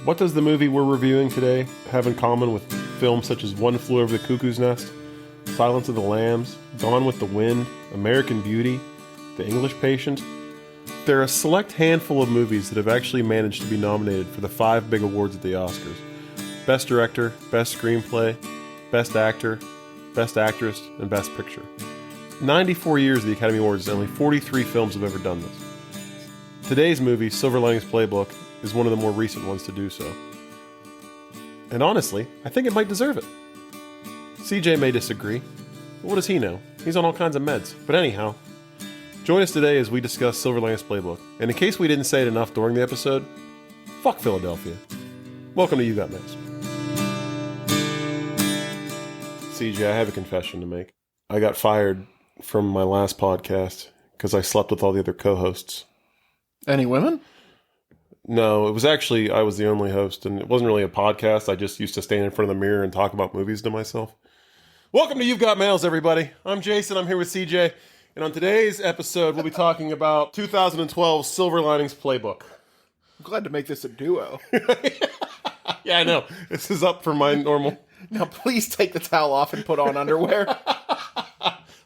What does the movie we're reviewing today have in common with films such as One Flew Over the Cuckoo's Nest, Silence of the Lambs, Gone with the Wind, American Beauty, The English Patient? There are a select handful of movies that have actually managed to be nominated for the 5 big awards at the Oscars. Best Director, Best Screenplay, Best Actor, Best Actress, and Best Picture. 94 years of the Academy Awards, and only 43 films have ever done this. Today's movie, Silver Linings Playbook, is one of the more recent ones to do so. And honestly, I think it might deserve it. CJ may disagree, but what does he know? He's on all kinds of meds. But anyhow, join us today as we discuss Silver Linings Playbook. And in case we didn't say it enough during the episode, fuck Philadelphia. Welcome to You Got Mails. CJ, I have a confession to make. I got fired from my last podcast because I slept with all the other co-hosts. Any women? No, it was actually, I was the only host, and it wasn't really a podcast. I just used to stand in front of the mirror and talk about movies to myself. Welcome to You've Got Mails, everybody. I'm Jason, I'm here with CJ, and on today's episode, we'll be talking about 2012 Silver Linings Playbook. I'm glad to make this a duo. Yeah, I know. This is up for my normal... Now please take the towel off and put on underwear.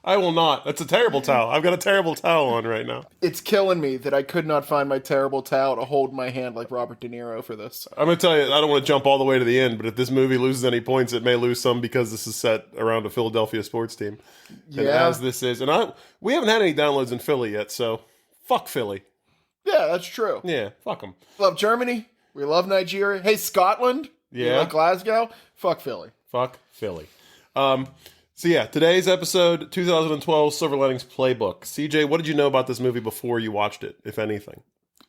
I will not. That's a terrible towel. I've got a terrible towel on right now. It's killing me that I could not find my terrible towel to hold my hand like Robert De Niro for this. I'm going to tell you, I don't want to jump all the way to the end, but if this movie loses any points, it may lose some because this is set around a Philadelphia sports team. And Yeah. as this is, and we haven't had any downloads in Philly yet, so fuck Philly. Yeah, that's true. Yeah, fuck them. Love Germany. We love Nigeria. Hey, Scotland. Yeah. You like Glasgow. Fuck Philly. Fuck Philly. So yeah, today's episode, 2012 Silver Linings Playbook. CJ, what did you know about this movie before you watched it, if anything?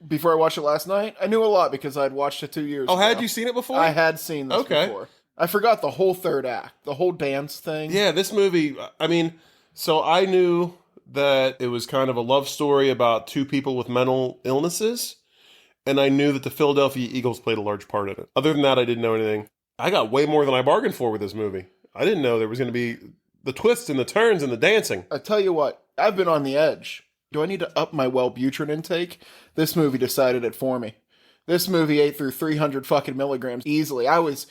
Before I watched it last night, I knew a lot because I'd watched it 2 years ago. Oh, had you seen it before? I had seen this before. I forgot the whole third act, the whole dance thing. Yeah, this movie, I mean, so I knew that it was kind of a love story about two people with mental illnesses, and I knew that the Philadelphia Eagles played a large part in it. Other than that, I didn't know anything. I got way more than I bargained for with this movie. I didn't know there was going to be the twists and the turns and the dancing. I tell you what, I've been on the edge. Do I need to up my Wellbutrin intake? This movie decided it for me. This movie ate through 300 fucking milligrams easily. I was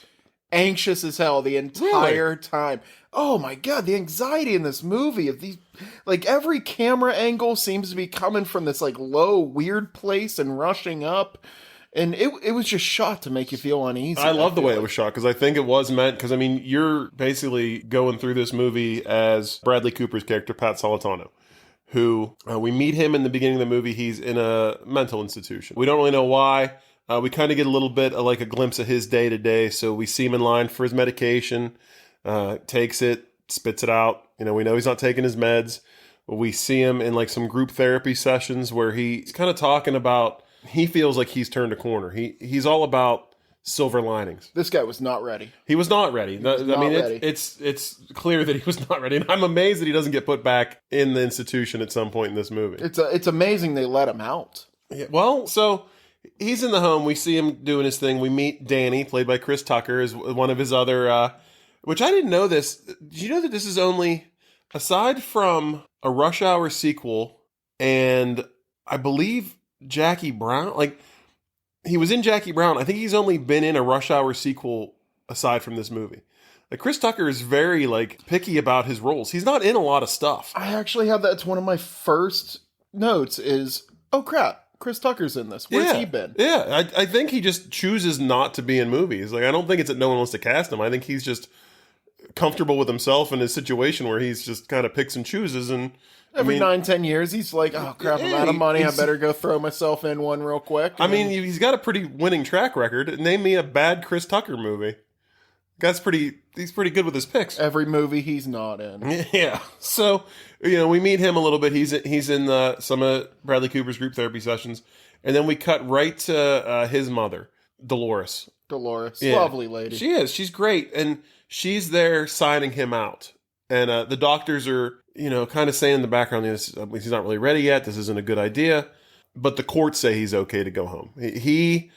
anxious as hell the entire time. Oh my god, the anxiety in this movie of these, like every camera angle seems to be coming from this like low, weird place and rushing up. And it was just shot to make you feel uneasy. I love the way it was shot, because I think it was meant, because I mean, you're basically going through this movie as Bradley Cooper's character, Pat Solitano, who we meet him in the beginning of the movie. He's in a mental institution. We don't really know why. We kind of get a little bit of like a glimpse of his day to day. So we see him in line for his medication, takes it, spits it out. You know, we know he's not taking his meds. We see him in like some group therapy sessions where he's kind of talking about, he feels like he's turned a corner. He's all about silver linings. This guy was not ready. He was not ready. Ready. It's clear that he was not ready. And I'm amazed that he doesn't get put back in the institution at some point in this movie. It's amazing they let him out. Yeah, well, so he's in the home. We see him doing his thing. We meet Danny, played by Chris Tucker, as one of his other, which I didn't know this. Did you know that this is only, aside from a Rush Hour sequel and I believe Jackie Brown, like he was in Jackie Brown. I think he's only been in a Rush Hour sequel aside from this movie. Like Chris Tucker is very like picky about his roles. He's not in a lot of stuff. I actually have that. It's one of my first notes is, oh crap, Chris Tucker's in this. Where's he been? Yeah, I think he just chooses not to be in movies. Like I don't think it's that no one wants to cast him. I think he's just comfortable with himself in his situation where he's just kind of picks and chooses. And Every 9-10 years, he's like, oh, crap, I'm out of money. I better go throw myself in one real quick. I mean, he's got a pretty winning track record. Name me a bad Chris Tucker movie. He's pretty good with his picks. Every movie he's not in. Yeah. So, we meet him a little bit. He's in some of Bradley Cooper's group therapy sessions. And then we cut right to his mother, Dolores. Yeah. Lovely lady. She is. She's great. And she's there signing him out. And the doctors are, kind of saying in the background, he's not really ready yet. This isn't a good idea. But the courts say he's okay to go home. He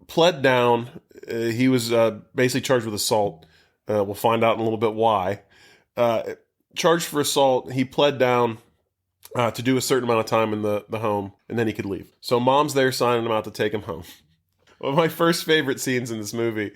pled down. He was basically charged with assault. We'll find out in a little bit why. Charged for assault. He pled down to do a certain amount of time in the home, and then he could leave. So mom's there signing him out to take him home. One of my first favorite scenes in this movie,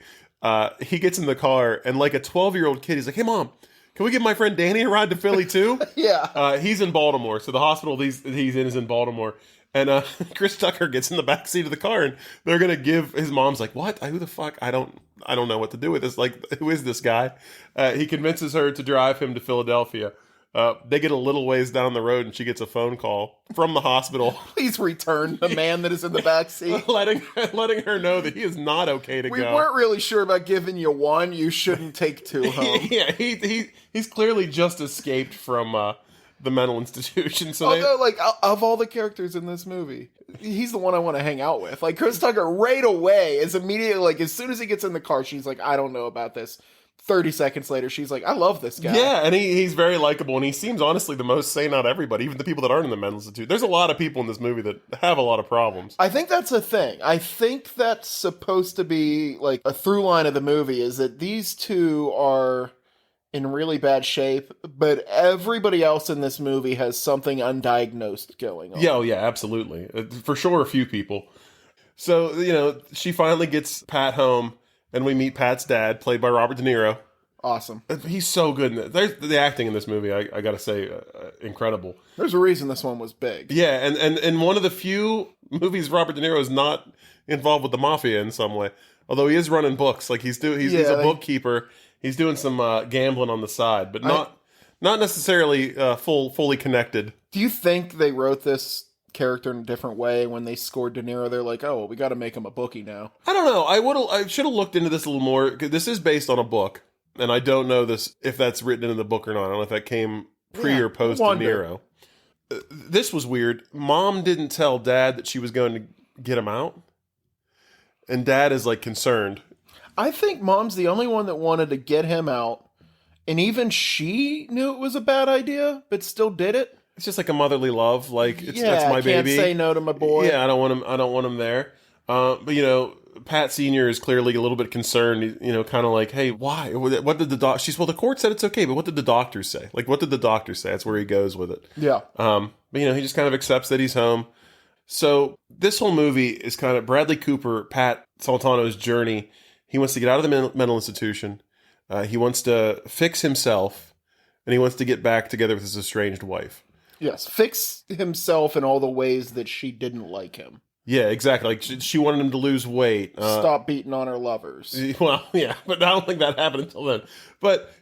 he gets in the car and like a 12-year-old kid, he's like, "Hey mom, can we give my friend Danny a ride to Philly too?" Yeah. He's in Baltimore, so the hospital he's in is in Baltimore. And Chris Tucker gets in the back seat of the car, and they're gonna give his mom's like, "What? Who the fuck? I don't know what to do with this. Like, who is this guy?" He convinces her to drive him to Philadelphia. They get a little ways down the road, and she gets a phone call from the hospital, Please return the man that is in the back seat. letting her know that he is not okay to We go. weren't really sure about giving you one. You shouldn't take two home. Yeah, he's clearly just escaped from the mental institution. So Although, like, of all the characters in this movie, he's the one I want to hang out with. Like, Chris Tucker right away is immediately, like, as soon as he gets in the car, she's like, I don't know about this. 30 seconds later, she's like, I love this guy. Yeah, and he's very likable, and he seems honestly the most sane out of everybody, even the people that aren't in the mental institute. There's a lot of people in this movie that have a lot of problems. I think that's a thing. I think that's supposed to be, like, a through line of the movie is that these two are in really bad shape, but everybody else in this movie has something undiagnosed going on. Yeah, oh, yeah, absolutely. For sure, a few people. So, she finally gets Pat home, and we meet Pat's dad, played by Robert De Niro. Awesome. He's so good in it. The acting in this movie, I gotta say, incredible. There's a reason this one was big. Yeah, and one of the few movies Robert De Niro is not involved with the mafia in some way. Although he is running books. Like, he's a bookkeeper. He's doing some gambling on the side, but not necessarily fully connected. Do you think they wrote this character in a different way when they scored De Niro? They're like, oh, well, we got to make him a bookie now. I don't know. I should have looked into this a little more. 'Cause this is based on a book, and I don't know if that's written into the book or not. I don't know if that came pre or post De Niro. This was weird. Mom didn't tell Dad that she was going to get him out, and Dad is like concerned. I think Mom's the only one that wanted to get him out, and even she knew it was a bad idea, but still did it. It's just like a motherly love. Like, that's my I can't baby. say no to my boy. Yeah, I don't want him there. But Pat Senior is clearly a little bit concerned. Kind of like, hey, why? What did the doctor? She's, well, the court said it's okay, but what did the doctor say? Like, what did the doctor say? That's where he goes with it. Yeah. But he just kind of accepts that he's home. So this whole movie is kind of Bradley Cooper, Pat Soltano's journey. He wants to get out of the mental institution. He wants to fix himself, and he wants to get back together with his estranged wife. Yes, fix himself in all the ways that she didn't like him. Yeah, exactly. Like, she wanted him to lose weight. Stop beating on her lovers. Well, yeah, but I don't think that happened until then. But,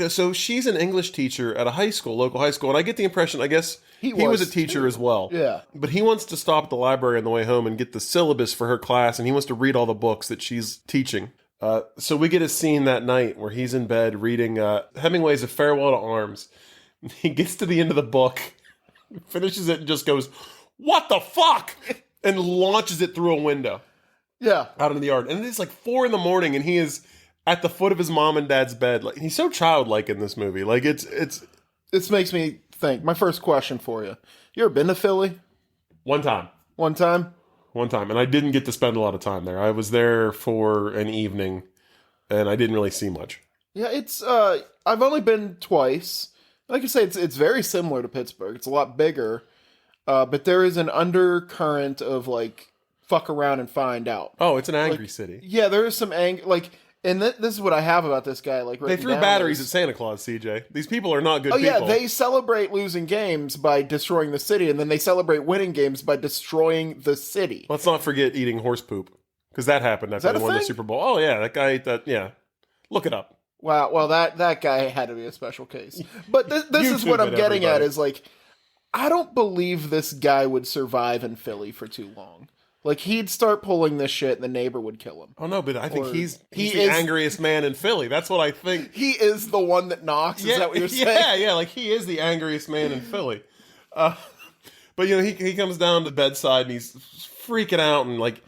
so she's an English teacher at a local high school, and I get the impression, I guess, he was a teacher too, as well. Yeah. But he wants to stop at the library on the way home and get the syllabus for her class, and he wants to read all the books that she's teaching. So we get a scene that night where he's in bed reading Hemingway's A Farewell to Arms. He gets to the end of the book, finishes it, and just goes, "What the fuck?" and launches it through a window. Yeah. Out into the yard. And it's like 4 a.m, and he is at the foot of his mom and dad's bed. Like, he's so childlike in this movie. Like, it's This makes me think. My first question for you. You ever been to Philly? One time. One time? One time. And I didn't get to spend a lot of time there. I was there for an evening, and I didn't really see much. Yeah, it's, I've only been twice. Like I say, it's very similar to Pittsburgh. It's a lot bigger. But there is an undercurrent of, like, fuck around and find out. Oh, it's an angry city. Yeah, there is some anger. Like, and this is what I have about this guy. Like, they threw batteries at Santa Claus, CJ. These people are not good people. Oh, yeah, they celebrate losing games by destroying the city, and then they celebrate winning games by destroying the city. Let's not forget eating horse poop, because that happened after they won the Super Bowl. Oh, yeah, that guy ate that. Yeah. Look it up. Wow, well, that guy had to be a special case. But this is what I'm getting at, is, like, I don't believe this guy would survive in Philly for too long. Like, he'd start pulling this shit and the neighbor would kill him. Oh, no, but I think he's the angriest man in Philly. That's what I think. He is the one that knocks? Is that what you're saying? Yeah, like, he is the angriest man in Philly. But, he comes down to the bedside and he's freaking out, and, like,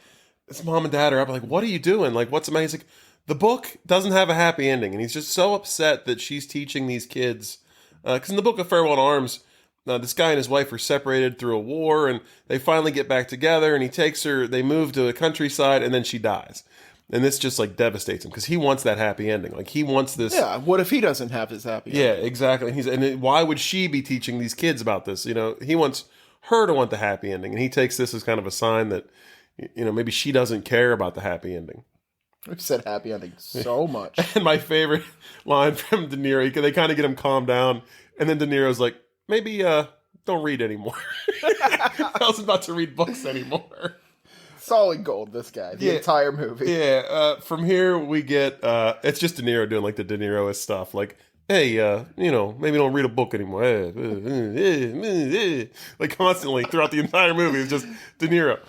his mom and dad are up, like, what are you doing? Like, what's the matter? He's like, the book doesn't have a happy ending, and he's just so upset that she's teaching these kids. Because in the book of Farewell to Arms, this guy and his wife are separated through a war, and they finally get back together, and he takes her, they move to the countryside, and then she dies. And this just, like, devastates him, because he wants that happy ending. Like, he wants this... Yeah, what if he doesn't have his happy ending? Yeah, exactly. And why would she be teaching these kids about this? He wants her to want the happy ending, and he takes this as kind of a sign that maybe she doesn't care about the happy ending. We've said happy ending so much. And my favorite line from De Niro, they kind of get him calmed down, and then De Niro's like, maybe don't read anymore. I was about to read books anymore. Solid gold, this guy. The entire movie. Yeah. From here, we get, it's just De Niro doing like the De Niro-ist stuff. Like, hey, maybe don't read a book anymore. Like constantly throughout the entire movie, it's just De Niro.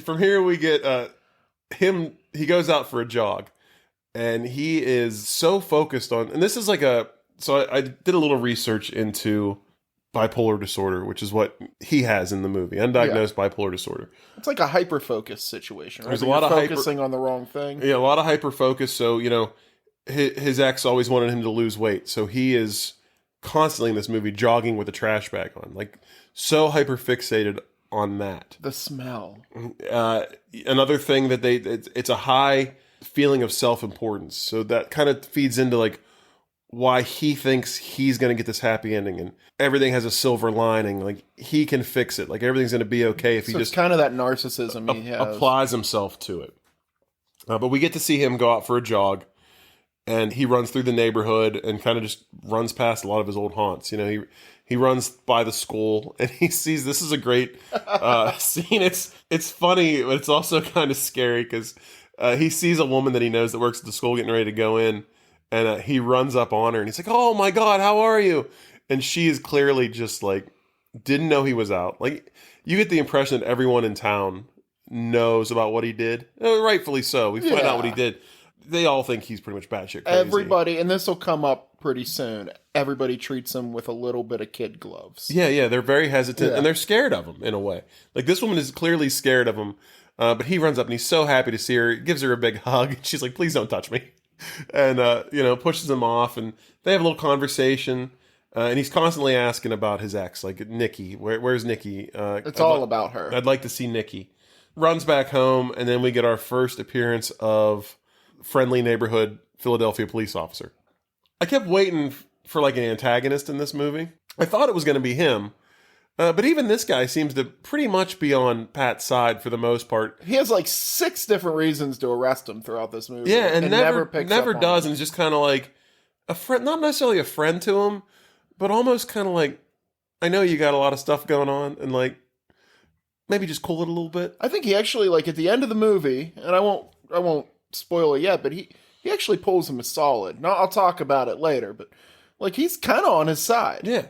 From here, we get him. He goes out for a jog, and he is so focused on. And this is like so I did a little research into bipolar disorder, which is what he has in the movie, undiagnosed bipolar disorder. It's like a hyper-focus situation, right? There's a lot of focusing on the wrong thing. Yeah, a lot of hyper-focus. So, his ex always wanted him to lose weight. So he is constantly in this movie jogging with a trash bag on. Like, so hyper-fixated on that. The smell. Another thing that it's a high feeling of self-importance. So that kind of feeds into, like, why he thinks he's going to get this happy ending, and everything has a silver lining. Like, he can fix it. Like, everything's going to be okay if he just kind of that narcissism he has. Applies himself to it. But we get to see him go out for a jog, and he runs through the neighborhood and kind of just runs past a lot of his old haunts. He runs by the school, and he sees, this is a great scene. It's funny, but it's also kind of scary because he sees a woman that he knows that works at the school getting ready to go in. And he runs up on her, and he's like, "Oh my God, how are you?" And she is clearly just like, didn't know he was out. Like, you get the impression that everyone in town knows about what he did. Rightfully so. We find out what he did. They all think he's pretty much batshit crazy. Everybody, and this will come up pretty soon, everybody treats him with a little bit of kid gloves. Yeah, they're very hesitant, and they're scared of him in a way. Like, this woman is clearly scared of him, but he runs up, and he's so happy to see her, gives her a big hug, and she's like, "Please don't touch me." And, pushes him off, and they have a little conversation, and he's constantly asking about his ex, like, Nikki. Where's Nikki? It's all about her. I'd like to see Nikki. Runs back home, and then we get our first appearance of friendly neighborhood Philadelphia police officer. I kept waiting for, like, an antagonist in this movie. I thought it was going to be him. But even this guy seems to pretty much be on Pat's side for the most part. He has like 6 different reasons to arrest him throughout this movie. Yeah, and never does, him. and it's just kind of like a friend, not necessarily a friend to him, but almost kind of like, I know you got a lot of stuff going on, and like, maybe just cool it a little bit. I think he actually, like, at the end of the movie, and I won't spoil it yet, but he actually pulls him a solid. Now, I'll talk about it later, but like, he's kind of on his side. Yeah.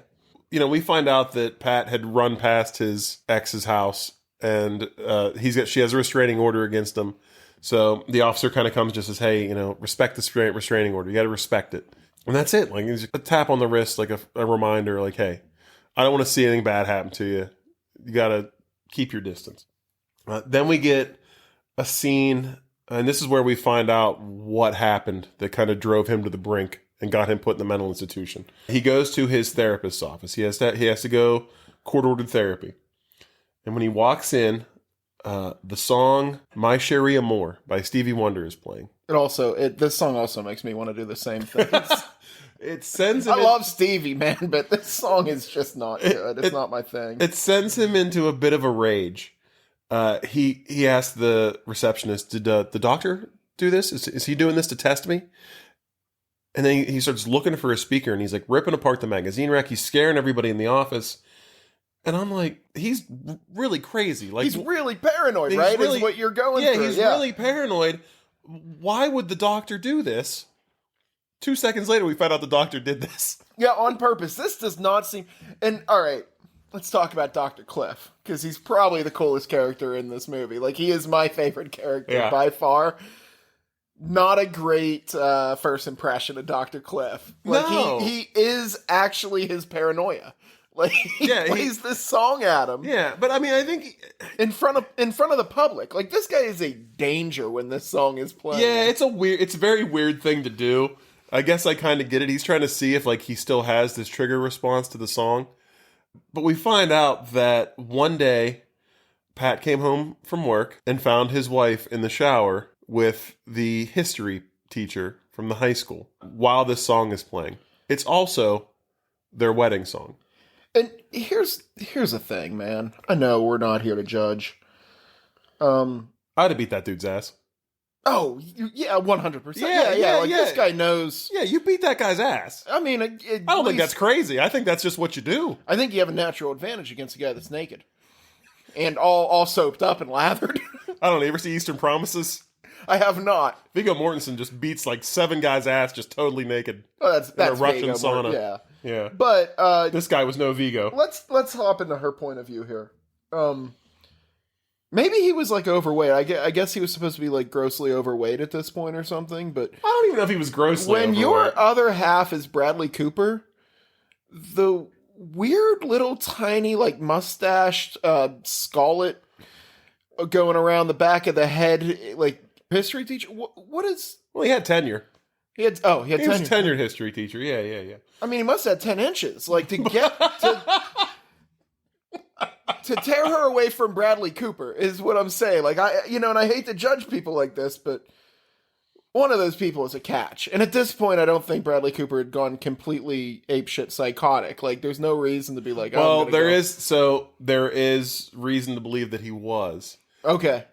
We find out that Pat had run past his ex's house, and she has a restraining order against him. So the officer kind of comes, just says, "Hey, respect the restraining order. You got to respect it." And that's it. Like, it's a tap on the wrist, like a reminder, like, "Hey, I don't want to see anything bad happen to you. You got to keep your distance." Then we get a scene, and this is where we find out what happened that kind of drove him to the brink and got him put in the mental institution. He goes to his therapist's office. He has to go court-ordered therapy. And when he walks in, the song "My Cherie Amour" by Stevie Wonder is playing. This song also makes me want to do the same things. It sends him I love Stevie, man, but this song is just not good. It's not my thing. It sends him into a bit of a rage. He asked the receptionist, "Did the doctor do this? Is he doing this to test me?" And then he starts looking for a speaker, and he's like ripping apart the magazine rack. He's scaring everybody in the office. And I'm like, he's really crazy. Like, he's really paranoid, right? Is what you're going through. Yeah, he's really paranoid. Why would the doctor do this? 2 seconds later, we find out the doctor did this. Yeah, on purpose. This does not seem... And, all right, let's talk about Dr. Cliff, because he's probably the coolest character in this movie. Like, he is my favorite character by far. Not a great first impression of Dr. Cliff. Like, no. he is actually his paranoia. Like, he plays this song at him. Yeah, but I mean, I think in front of the public. Like, this guy is a danger when this song is playing. Yeah, it's a very weird thing to do. I guess I kind of get it. He's trying to see if, like, he still has this trigger response to the song. But we find out that one day, Pat came home from work and found his wife in the shower with the history teacher from the high school while this song is playing. It's also their wedding song. And here's the thing, man. I know we're not here to judge. I'd have beat that dude's ass. Oh, yeah, 100%. Yeah, This guy knows. Yeah, you beat that guy's ass. I mean, I don't think that's crazy. I think that's just what you do. I think you have a natural advantage against a guy that's naked. And all soaped up and lathered. I don't know. You ever see Eastern Promises? I have not. Viggo Mortensen just beats like 7 guys' ass just totally naked. Oh, that's in a Russian Viggo sauna. Yeah. Yeah. But this guy was no Vigo. Let's hop into her point of view here. Maybe he was like overweight. I guess he was supposed to be like grossly overweight at this point or something, but I don't even know if he was grossly when overweight. your other half is Bradley Cooper, the weird little tiny like mustached skullet going around the back of the head, like history teacher. What is? Well, he had tenure. He was a tenured history teacher. Yeah. I mean, he must have had 10 inches, like to get to tear her away from Bradley Cooper is what I'm saying. Like and I hate to judge people like this, but one of those people is a catch. And at this point, I don't think Bradley Cooper had gone completely apeshit psychotic. Like, there's no reason to be like, oh, well, there is reason to believe that he was. Okay.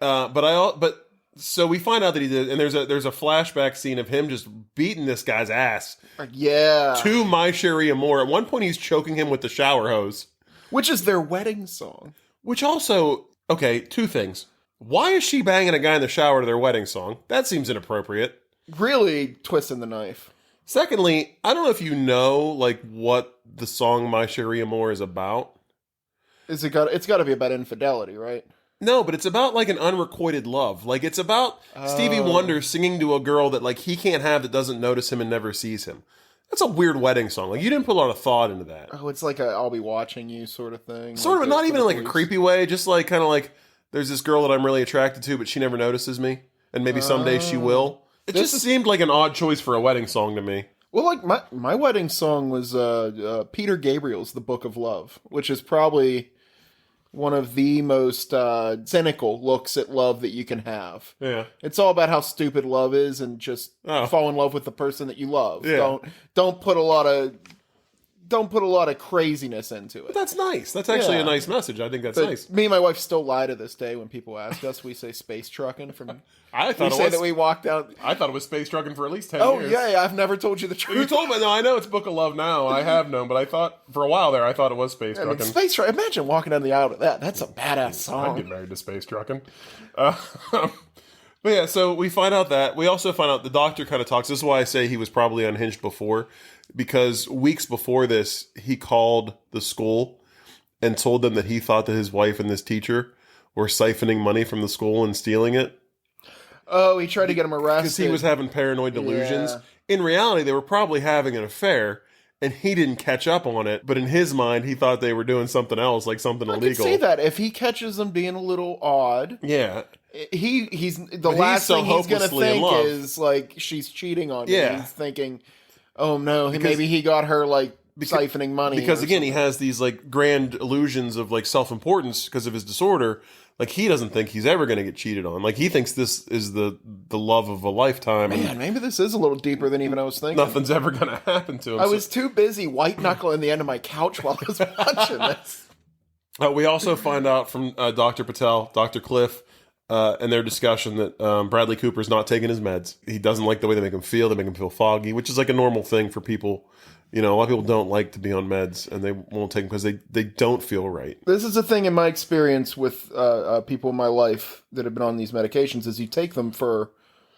So we find out that he did, and there's a flashback scene of him just beating this guy's ass. Yeah. To My Cherie Amour. At one point, he's choking him with the shower hose. Which is their wedding song. Which also, okay, 2 things. Why is she banging a guy in the shower to their wedding song? That seems inappropriate. Really twisting the knife. Secondly, I don't know if you know, like, what the song My Cherie Amour is about. It's got to be about infidelity, right? No, but it's about, like, an unrequited love. Like, it's about Stevie Wonder singing to a girl that, like, he can't have that doesn't notice him and never sees him. That's a weird wedding song. Like, you didn't put a lot of thought into that. Oh, it's like a I'll be watching you sort of thing. Sort of, but not even in, like, a creepy way. Just, like, kind of like, there's this girl that I'm really attracted to, but she never notices me. And maybe someday she will. It just seemed like an odd choice for a wedding song to me. Well, like, my wedding song was Peter Gabriel's The Book of Love, which is probably one of the most cynical looks at love that you can have. Yeah. It's all about how stupid love is and just fall in love with the person that you love. Yeah. Don't put a lot of craziness into it. But that's nice. That's actually a nice message. I think that's nice. Me and my wife still lie to this day when people ask us. We say space trucking from. I thought we say that we walked out. I thought it was space trucking for at least 10 years. Oh yeah, I've never told you the truth. You told me. No, I know it's Book of Love now. I have known, but I thought for a while there, I thought it was space trucking. Space trucking. Imagine walking down the aisle to that. That's a badass song. I'd get married to space trucking. But yeah, so we find out that we also find out the doctor kind of talks. This is why I say he was probably unhinged before, because weeks before this, he called the school and told them that he thought that his wife and this teacher were siphoning money from the school and stealing it. Oh, he tried to get him arrested. Because he was having paranoid delusions. Yeah. In reality, they were probably having an affair, and he didn't catch up on it. But in his mind, he thought they were doing something else, like something illegal. I can see that. If he catches them being a little odd... Yeah. He's the last thing he's going to think is, like, she's cheating on me. He's thinking, oh, no, maybe he got her, like, siphoning money. Because, again, he has these, like, grand illusions of, like, self-importance because of his disorder. Like, he doesn't think he's ever going to get cheated on. Like, he thinks this is the love of a lifetime. Man, maybe this is a little deeper than even I was thinking. Nothing's ever going to happen to him. I was too busy white-knuckling the end of my couch while I was watching this. We also find out from Dr. Patel, Dr. Cliff, in their discussion that Bradley Cooper's not taking his meds. He doesn't like the way they make him feel. They make him feel foggy, which is like a normal thing for people. You know, a lot of people don't like to be on meds, and they won't take them because they don't feel right. This is a thing in my experience with people in my life that have been on these medications, is you take them for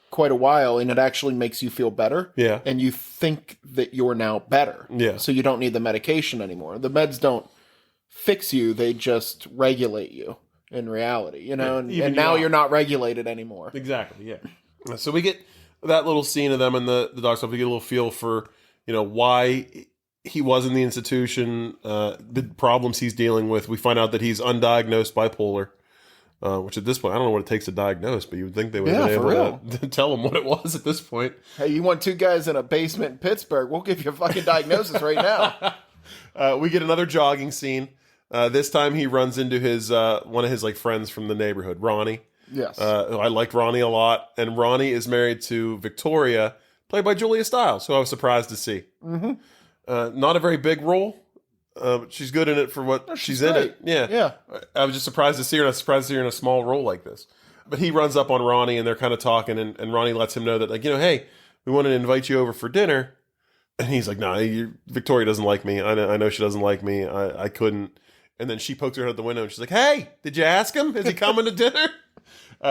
quite a while, and it actually makes you feel better. Yeah. And you think that you're now better. Yeah. So you don't need the medication anymore. The meds don't fix you. They just regulate you in reality, you know? And now you're not regulated anymore. Exactly, yeah. So we get that little scene of them in the dog stuff. We get a little feel for... you know, why he was in the institution, the problems he's dealing with. We find out that he's undiagnosed bipolar, which at this point, I don't know what it takes to diagnose, but you would think they would have been able to tell him what it was at this point. Hey, you want 2 guys in a basement in Pittsburgh? We'll give you a fucking diagnosis right now. We get another jogging scene. This time he runs into his one of his like friends from the neighborhood, Ronnie. Yes. I liked Ronnie a lot. And Ronnie is married to Victoria, played by Julia Stiles, who I was surprised to see. Mm-hmm. Not a very big role, She's good in it for what she's in great. it. Yeah. Yeah. I was just surprised to see her, and I was surprised to see her in a small role like this. But he runs up on Ronnie, and they're kind of talking, and Ronnie lets him know that, like, hey, we wanted to invite you over for dinner. And he's like, no, Victoria doesn't like me. I know she doesn't like me. I couldn't. And then she pokes her head out the window, and she's like, hey, did you ask him? Is he coming to dinner?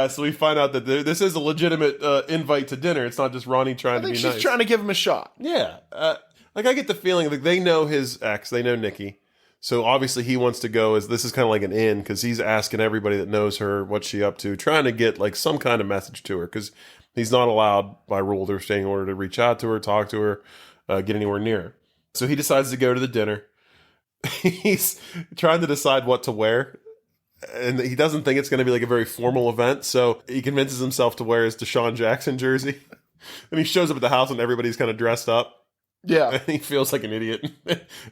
So we find out that this is a legitimate invite to dinner. It's not just Ronnie trying to be nice. She's trying to give him a shot. Yeah. I get the feeling like they know his ex. They know Nikki. So obviously he wants to go. This is kind of like an in, because he's asking everybody that knows her what's she up to, trying to get like some kind of message to her, because he's not allowed by rule or standing order to reach out to her, talk to her, get anywhere near her. So he decides to go to the dinner. He's trying to decide what to wear. And he doesn't think it's going to be like a very formal event, so he convinces himself to wear his Deshaun Jackson jersey. And he shows up at the house and everybody's kind of dressed up. Yeah. And he feels like an idiot.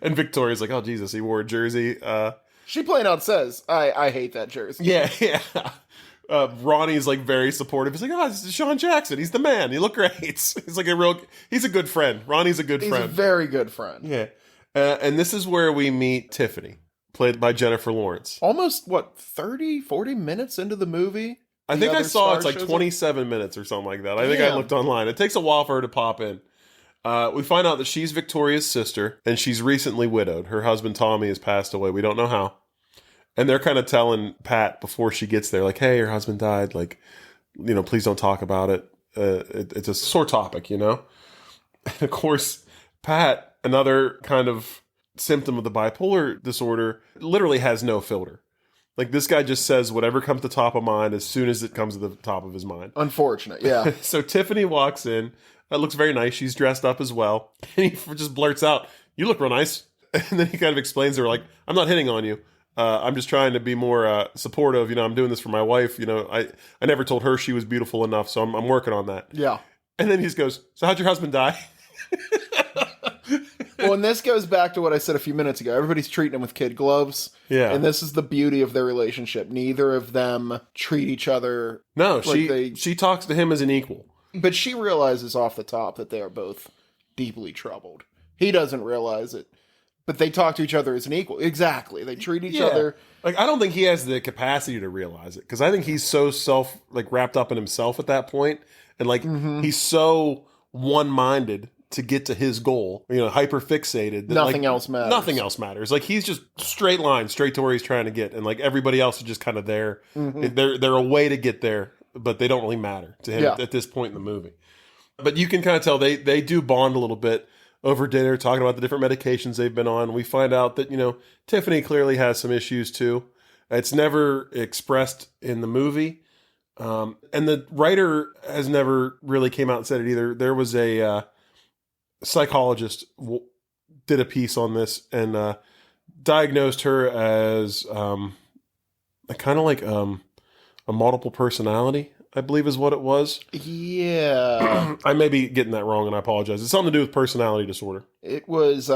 And Victoria's like, oh, Jesus, he wore a jersey. She plain out says, I hate that jersey. Yeah. Ronnie's like very supportive. He's like, oh, it's Deshaun Jackson. He's the man. He look great. He's like he's a good friend. Ronnie's a good friend. He's a very good friend. Yeah. And this is where we meet Tiffany, played by Jennifer Lawrence. Almost, 30, 40 minutes into the movie? I think I saw it's like 27 minutes or something like that. I think I looked online. It takes a while for her to pop in. We find out that she's Victoria's sister, and she's recently widowed. Her husband, Tommy, has passed away. We don't know how. And they're kind of telling Pat before she gets there, like, hey, your husband died. Like, please don't talk about it. It's a sore topic, And of course, Pat, another kind of symptom of the bipolar disorder, literally has no filter. Like, this guy just says whatever comes to top of mind as soon as it comes to the top of his mind. Unfortunate, yeah. So Tiffany walks in. That looks very nice. She's dressed up as well. And he just blurts out, you look real nice. And then he kind of explains to her, like, I'm not hitting on you. I'm just trying to be more supportive. I'm doing this for my wife. I never told her she was beautiful enough, so I'm working on that. Yeah. And then he just goes, so how'd your husband die? Well, and this goes back to what I said a few minutes ago. Everybody's treating him with kid gloves. Yeah. And this is the beauty of their relationship. Neither of them treat each other. No, she talks to him as an equal. But she realizes off the top that they are both deeply troubled. He doesn't realize it. But they talk to each other as an equal. Exactly. They treat each other. Like, I don't think he has the capacity to realize it, because I think he's so wrapped up in himself at that point. And he's so one-minded to get to his goal, hyper fixated. That, nothing else matters. Nothing else matters. Like, he's just straight to where he's trying to get. And like everybody else is just kind of there. Mm-hmm. They're a way to get there, but they don't really matter to him at this point in the movie. But you can kind of tell they do bond a little bit over dinner, talking about the different medications they've been on. We find out that, Tiffany clearly has some issues too. It's never expressed in the movie. And the writer has never really came out and said it either. There was a psychologist did a piece on this and diagnosed her as kind of like a multiple personality, I believe is what it was. Yeah. I may be getting that wrong, and I apologize. It's something to do with personality disorder. It was,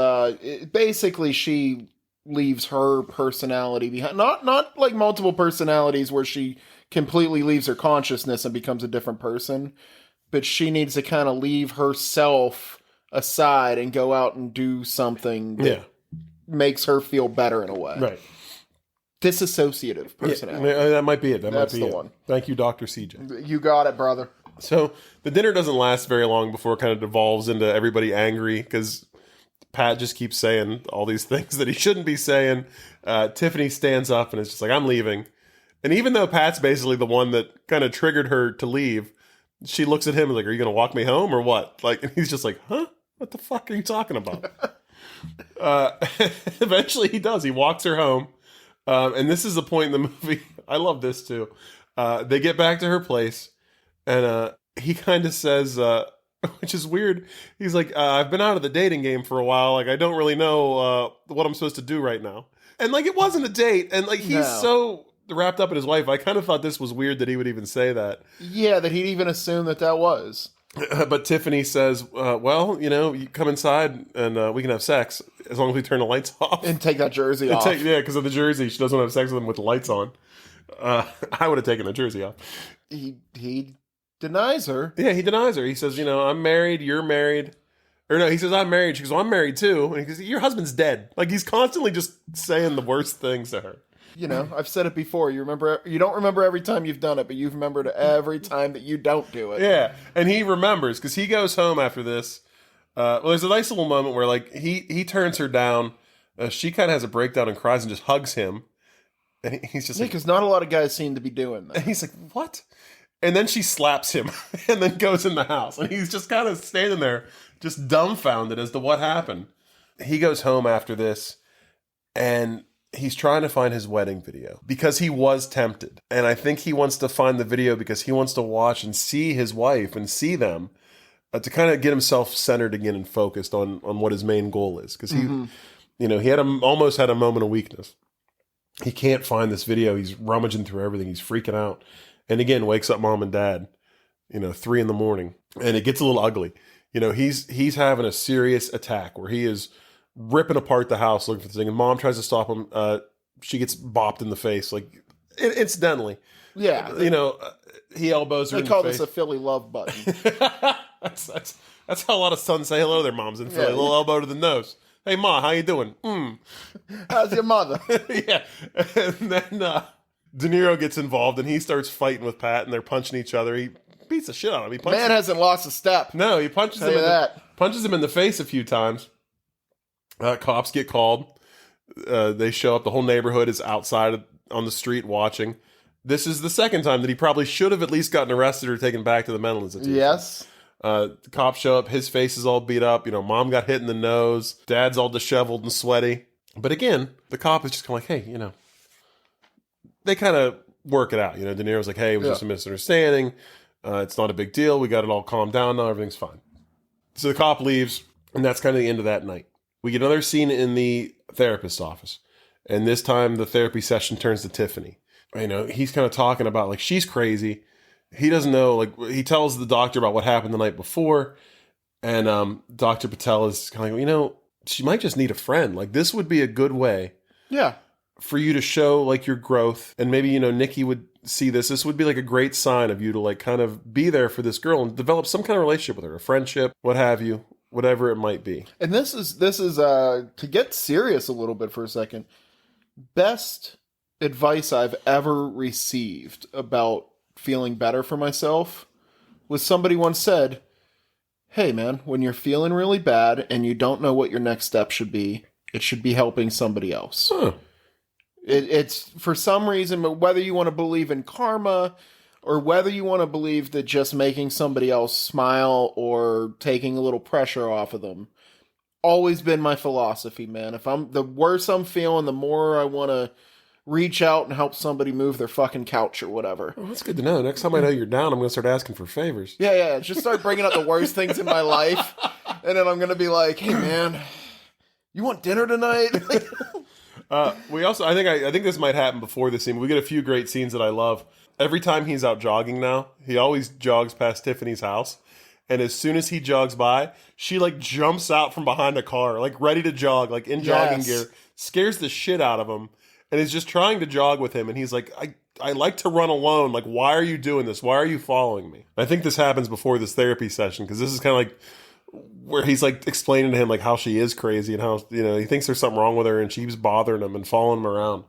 basically she leaves her personality behind. Not like multiple personalities where she completely leaves her consciousness and becomes a different person, but she needs to kind of leave herself aside and go out and do something that makes her feel better in a way. Right. Disassociative personality. Yeah, that might be it. That's the one. Thank you, Dr. CJ. You got it, brother. So the dinner doesn't last very long before it kind of devolves into everybody angry because Pat just keeps saying all these things that he shouldn't be saying. Tiffany stands up and is just like, I'm leaving. And even though Pat's basically the one that kind of triggered her to leave, she looks at him and is like, are you going to walk me home or what? Like, and he's just like, huh? What the fuck are you talking about? Eventually he does. He walks her home. And this is the point in the movie. I love this too. They get back to her place and he kind of says, which is weird. He's like, I've been out of the dating game for a while. Like, I don't really know what I'm supposed to do right now. And like, it wasn't a date. And like, he's so wrapped up in his wife. I kind of thought this was weird that he would even say that. Yeah, that he'd even assume that was. But Tiffany says, well, you come inside and we can have sex as long as we turn the lights off. And take that jersey off. Because of the jersey. She doesn't want to have sex with him with the lights on. I would have taken the jersey off. He denies her. Yeah, he denies her. He says, I'm married, you're married. Or no, he says, I'm married. She goes, well, I'm married too. And he goes, your husband's dead. Like, he's constantly just saying the worst things to her. You know, I've said it before. You don't remember every time you've done it, but you've remembered every time that you don't do it. Yeah. And he remembers, because he goes home after this. Well, there's a nice little moment where, like, he turns her down. She kind of has a breakdown and cries and just hugs him. And he's just like... because not a lot of guys seem to be doing that. And he's like, what? And then she slaps him and then goes in the house. And he's just kind of standing there, just dumbfounded as to what happened. He goes home after this, and he's trying to find his wedding video because he was tempted. And I think he wants to find the video because he wants to watch and see his wife and see them to kind of get himself centered again and focused on what his main goal is. Because he, you know, he almost had a moment of weakness. He can't find this video. He's rummaging through everything. He's freaking out. And again, wakes up mom and dad, 3 a.m. And it gets a little ugly. He's having a serious attack where he is ripping apart the house looking for this thing. And mom tries to stop him. She gets bopped in the face, like, incidentally. Yeah. He elbows her in the face. They call this a Philly love button. That's how a lot of sons say hello to their moms in Philly. Yeah. A little elbow to the nose. Hey, Ma, how you doing? How's your mother? Yeah. And then De Niro gets involved, and he starts fighting with Pat, and they're punching each other. He beats the shit out of him. Man hasn't lost a step. No, he punches him in the face a few times. Cops get called. They show up. The whole neighborhood is outside on the street watching. This is the second time that he probably should have at least gotten arrested or taken back to the mental institution. Yes. The cops show up. His face is all beat up. Mom got hit in the nose. Dad's all disheveled and sweaty. But again, the cop is just kind of like, hey, they kind of work it out. De Niro's like, hey, it was just a misunderstanding. It's not a big deal. We got it all calmed down now. Everything's fine. So the cop leaves, and that's kind of the end of that night. We get another scene in the therapist's office. And this time, the therapy session turns to Tiffany. He's kind of talking about, like, she's crazy. He doesn't know, like, he tells the doctor about what happened the night before. And Dr. Patel is kind of like, she might just need a friend. Like, this would be a good way. Yeah. For you to show, like, your growth. And maybe, Nikki would see this. This would be, like, a great sign of you to, like, kind of be there for this girl and develop some kind of relationship with her. A friendship, what have you. Whatever it might be. And this is to get serious a little bit for a second. Best advice I've ever received about feeling better for myself was somebody once said, hey man, when you're feeling really bad and you don't know what your next step should be, it should be helping somebody else. Huh. It's for some reason, but whether you want to believe in karma or whether you want to believe that just making somebody else smile or taking a little pressure off of them, always been my philosophy, man. If the worse I'm feeling, the more I want to reach out and help somebody move their fucking couch or whatever. Well, that's good to know. Next time I know you're down, I'm going to start asking for favors. Yeah. Just start bringing up the worst things in my life. And then I'm going to be like, hey, man, you want dinner tonight? We also, I think this might happen before this scene. We get a few great scenes that I love. Every time he's out jogging now, he always jogs past Tiffany's house. And as soon as he jogs by, she, like, jumps out from behind a car, like, ready to jog, like, in jogging gear, scares the shit out of him, and is just trying to jog with him. And he's like, I like to run alone. Like, why are you doing this? Why are you following me? I think this happens before this therapy session, because this is kind of like where he's, like, explaining to him, like, how she is crazy and how, he thinks there's something wrong with her, and she's bothering him and following him around.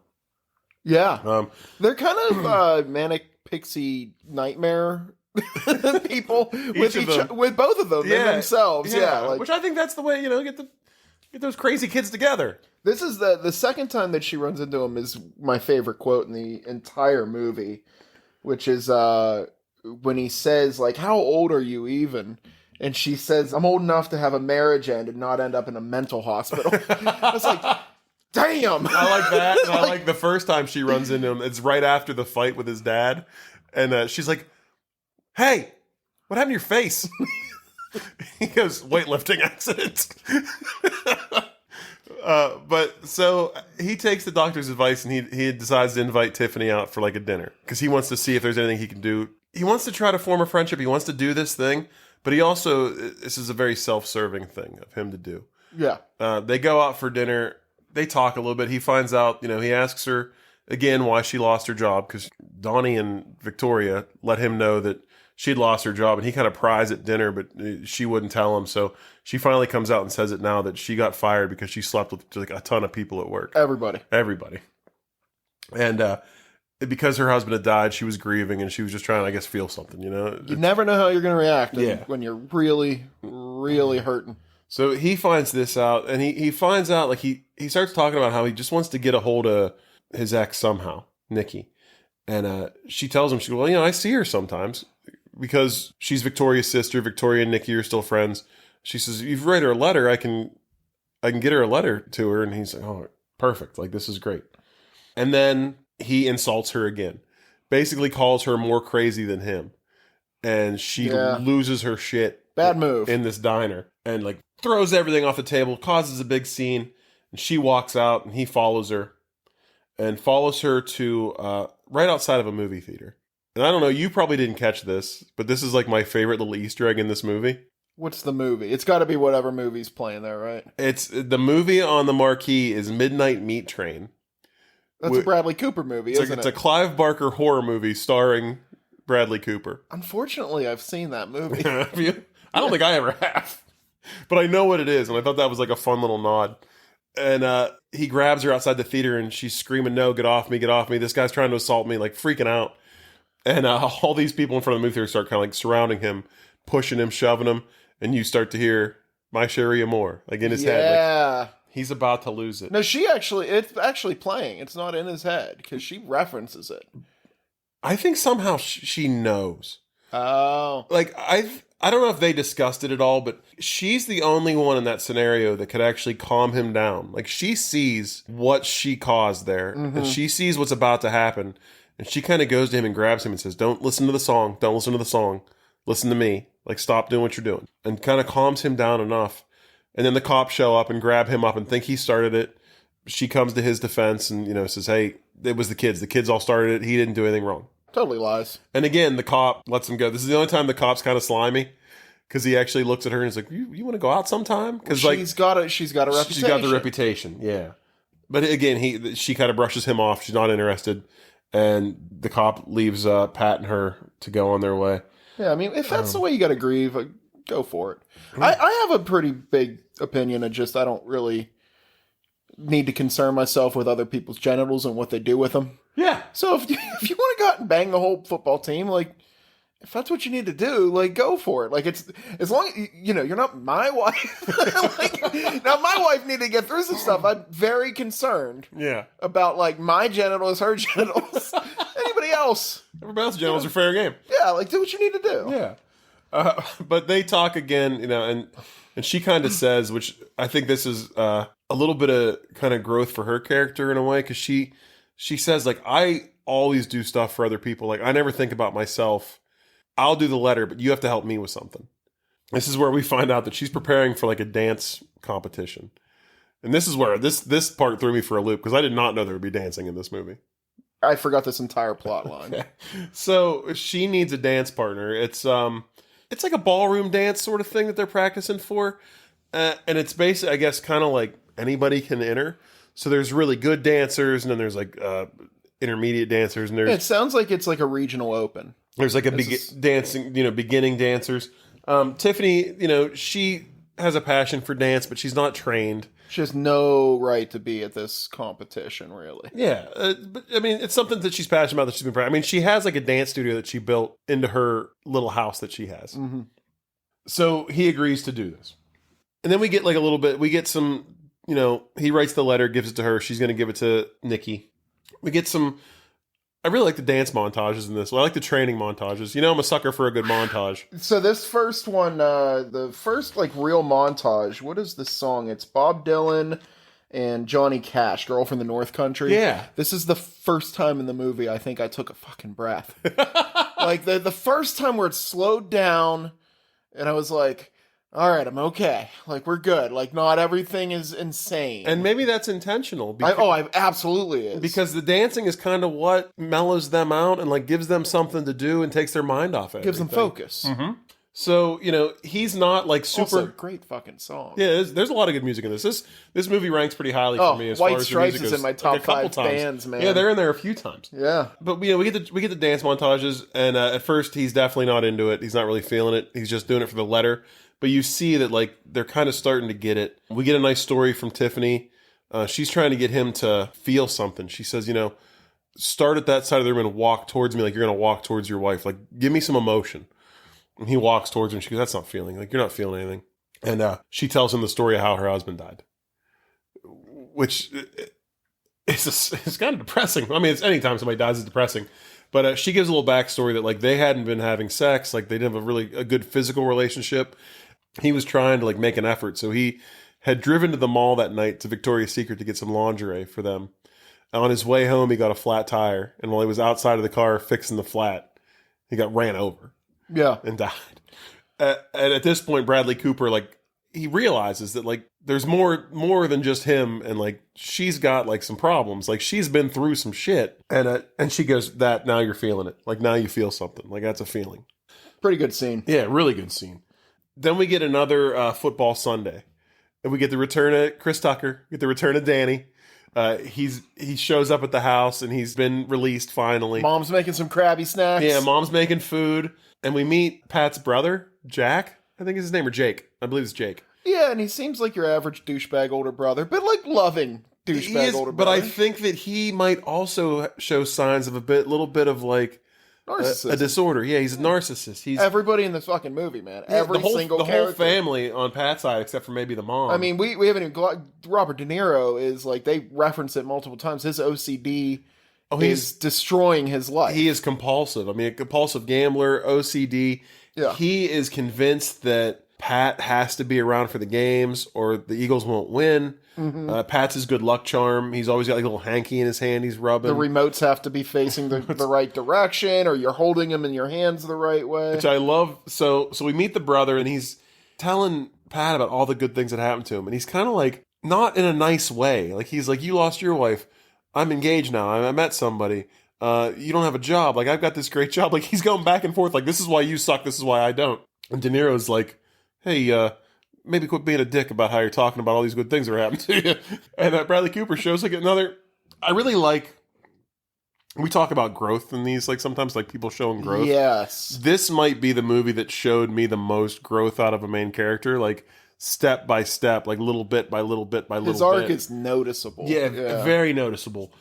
Yeah. They're kind of manic pixie nightmare people with both of them themselves. Yeah. Like, which I think that's the way, get those crazy kids together. This is the second time that she runs into him is my favorite quote in the entire movie, which is when he says, like, how old are you even? And she says, I'm old enough to have a marriage end and not end up in a mental hospital. It's like, damn. I like that. And I like the first time she runs into him. It's right after the fight with his dad. And she's like, hey, what happened to your face? He goes, weightlifting accident. But so he takes the doctor's advice and he decides to invite Tiffany out for, like, a dinner because he wants to see if there's anything he can do. He wants to try to form a friendship. He wants to do this thing, but he also, this is a very self-serving thing of him to do. Yeah. They go out for dinner. They talk a little bit. He finds out, he asks her again why she lost her job because Donnie and Victoria let him know that she'd lost her job, and he kind of pries at dinner, but she wouldn't tell him. So she finally comes out and says it now that she got fired because she slept with like a ton of people at work. Everybody. And because her husband had died, she was grieving, and she was just trying to, I guess, feel something, you know? You never know how you're going to react Yeah. when you're really, really hurting. So he finds this out, and he finds out, like, he starts talking about how he just wants to get a hold of his ex somehow, Nikki. And she tells him, she goes, well, you know, I see her sometimes because she's Victoria's sister. Victoria and Nikki are still friends. She says, you've write her a letter. I can get her a letter to her. And he's like, oh, perfect. Like, this is great. And then he insults her again, basically calls her more crazy than him. And she loses her shit. Bad move. In this diner, and like throws everything off the table, causes a big scene. And she walks out, and he follows her to right outside of a movie theater. And I don't know, you probably didn't catch this, but this is like my favorite little Easter egg in this movie. What's the movie? It's got to be whatever movie's playing there, right? It's the movie on the marquee is Midnight Meat Train. That's a Bradley Cooper movie, isn't it? It's a Clive Barker horror movie starring Bradley Cooper. Unfortunately, I've seen that movie. Have you? I don't think I ever have. But I know what it is, and I thought that was like a fun little nod. And he grabs her outside the theater, and she's screaming, no, get off me, get off me. This guy's trying to assault me, like freaking out. And all these people in front of the movie theater start kind of like surrounding him, pushing him, shoving him, and you start to hear, my Sherry Amore, like in his head. Like, he's about to lose it. No, it's actually playing. It's not in his head, because she references it. I think somehow she knows. Oh. Like, I don't know if they discussed it at all, but she's the only one in that scenario that could actually calm him down. Like, she sees what she caused there, and she sees what's about to happen, and she kind of goes to him and grabs him and says, don't listen to the song, don't listen to the song, listen to me, like, stop doing what you're doing, and kind of calms him down enough. And then the cops show up and grab him up and think he started it. She comes to his defense and, you know, says, hey, it was the kids all started it, he didn't do anything wrong. Totally lies. And again, the cop lets him go. This is the only time the cop's kind of slimy, because he actually looks at her and is like, you want to go out sometime? Because she's got a reputation. She's got the reputation, yeah. But again, she kind of brushes him off. She's not interested. And the cop leaves Pat and her to go on their way. Yeah, I mean, if that's the way you got to grieve, go for it. I have a pretty big opinion of just I don't really need to concern myself with other people's genitals and what they do with them. Yeah. So if you want to go out and bang the whole football team, like, if that's what you need to do, like, go for it. Like, it's as long as, you know, you're not my wife. Like, now, my wife needed to get through some stuff. I'm very concerned. Yeah. About, like, my genitals, her genitals, anybody else. Everybody else's genitals are fair game. Yeah, like, do what you need to do. Yeah. But they talk again, you know, and she kind of says, which I think this is a little bit of kind of growth for her character in a way, because she says, like, I always do stuff for other people. Like, I never think about myself. I'll do the letter, but you have to help me with something. This is where we find out that she's preparing for like a dance competition. And this is where this part threw me for a loop, because I did not know there would be dancing in this movie. I forgot this entire plot line. Okay. So she needs a dance partner. It's like a ballroom dance sort of thing that they're practicing for. And it's basically, I guess, kind of like anybody can enter. So there's really good dancers, and then there's like intermediate dancers, and there's it sounds like it's like a regional open. There's like dancing, you know, beginning dancers. Tiffany, you know, she has a passion for dance, but she's not trained. She has no right to be at this competition, really. Yeah, but I mean, it's something that she's passionate about, that she's been practicing. I mean, she has like a dance studio that she built into her little house that she has. Mm-hmm. So he agrees to do this. And then we get like a little bit, we get some, you know, he writes the letter, gives it to her. She's going to give it to Nikki. We get some, I really like the dance montages in this. I like the training montages. You know, I'm a sucker for a good montage. So this first one, the first like real montage, what is this song? It's Bob Dylan and Johnny Cash, Girl from the North Country. Yeah. This is the first time in the movie I think I took a fucking breath. Like the first time where it slowed down and I was like, all right, I'm okay. Like, we're good. Like, not everything is insane. And maybe that's intentional. I absolutely is. Because the dancing is kind of what mellows them out and, like, gives them something to do and takes their mind off it. Gives them focus. Mm-hmm. So, he's not like super. Also, great fucking song. Yeah, there's a lot of good music in this. This movie ranks pretty highly for me as White far as Stripes the music is goes. in my top like a couple 5 times. bands, man. Yeah, they're in there a few times. Yeah. But we get the dance montages, and at first he's definitely not into it. He's not really feeling it. He's just doing it for the letter. But you see that like they're kind of starting to get it. We get a nice story from Tiffany. She's trying to get him to feel something. She says, start at that side of the room and walk towards me like you're going to walk towards your wife. Like, give me some emotion. And he walks towards her and she goes, that's not feeling. Like, you're not feeling anything. And she tells him the story of how her husband died. Which it's kind of depressing. I mean, it's anytime somebody dies, it's depressing. But she gives a little backstory that, like, they hadn't been having sex. Like, they didn't have a good physical relationship. He was trying to, like, make an effort. So he had driven to the mall that night to Victoria's Secret to get some lingerie for them. On his way home, he got a flat tire. And while he was outside of the car fixing the flat, he got ran over. Yeah. And died. And at this point, Bradley Cooper, like, he realizes that, like, there's more than just him, and, like, she's got, like, some problems. Like, she's been through some shit. And she goes, that, now you're feeling it. Like, now you feel something. Like, that's a feeling. Pretty good scene. Yeah, really good scene. Then we get another football Sunday. And we get the return of Chris Tucker. We get the return of Danny. He shows up at the house, and he's been released finally. Mom's making some Krabby snacks. Yeah, Mom's making food. And we meet Pat's brother, Jack. I think is his name, or Jake. I believe it's Jake. Yeah, and he seems like your average douchebag older brother, but like loving douchebag older brother. But I think that he might also show signs of little bit of like narcissism. A disorder. Yeah, he's a narcissist. He's everybody in this fucking movie, man. Every the whole character. family on Pat's side, except for maybe the mom. I mean, we haven't even Robert De Niro is like, they reference it multiple times. His OCD is destroying his life. He is compulsive. I mean, a compulsive gambler, OCD. Yeah. He is convinced that Pat has to be around for the games or the Eagles won't win. Mm-hmm. Pat's his good luck charm. He's always got like a little hanky in his hand he's rubbing. The remotes have to be facing the right direction, or you're holding them in your hands the right way. Which I love. So we meet the brother, and he's telling Pat about all the good things that happened to him. And he's kind of like, not in a nice way. Like, he's like, you lost your wife. I'm engaged now. I met somebody. You don't have a job. Like, I've got this great job. Like, he's going back and forth. Like, this is why you suck. This is why I don't. And De Niro's like, hey, maybe quit being a dick about how you're talking about all these good things that are happening to you. And Bradley Cooper shows like another. I really like. We talk about growth in these, like sometimes like people showing growth. Yes. This might be the movie that showed me the most growth out of a main character, like step by step, like little bit by little bit by little bit. His arc is noticeable. Yeah, very noticeable.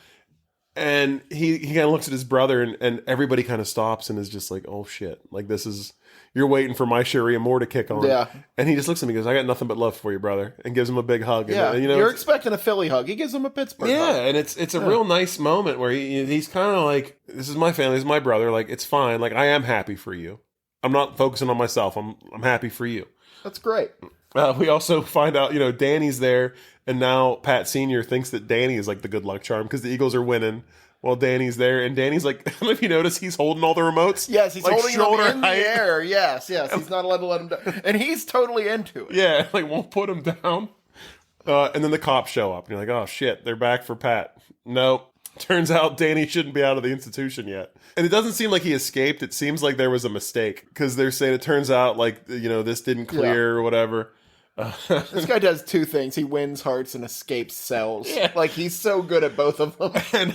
And he kind of looks at his brother, and everybody kind of stops and is just like, oh shit, like this is, you're waiting for my Sharia Moore to kick on. Yeah. And he just looks at me and goes, I got nothing but love for you, brother. And gives him a big hug. Yeah. And, you're expecting a Philly hug. He gives him a Pittsburgh hug. Yeah, and it's a real nice moment where he's kind of like, this is my family, this is my brother. Like, it's fine. Like, I am happy for you. I'm not focusing on myself. I'm happy for you. That's great. We also find out, Danny's there, and now Pat Sr. thinks that Danny is like the good luck charm because the Eagles are winning. While Danny's there, and Danny's like, I don't know if you notice, he's holding all the remotes. Yes, he's like holding them in the air. Yes, he's not allowed to let him down. And he's totally into it. Yeah, like, won't put him down. And then the cops show up, and you're like, oh shit, they're back for Pat. Nope. Turns out Danny shouldn't be out of the institution yet. And it doesn't seem like he escaped. It seems like there was a mistake, because they're saying it turns out, like, this didn't clear or whatever. This guy does two things. He wins hearts and escapes cells. Yeah. Like, he's so good at both of them. And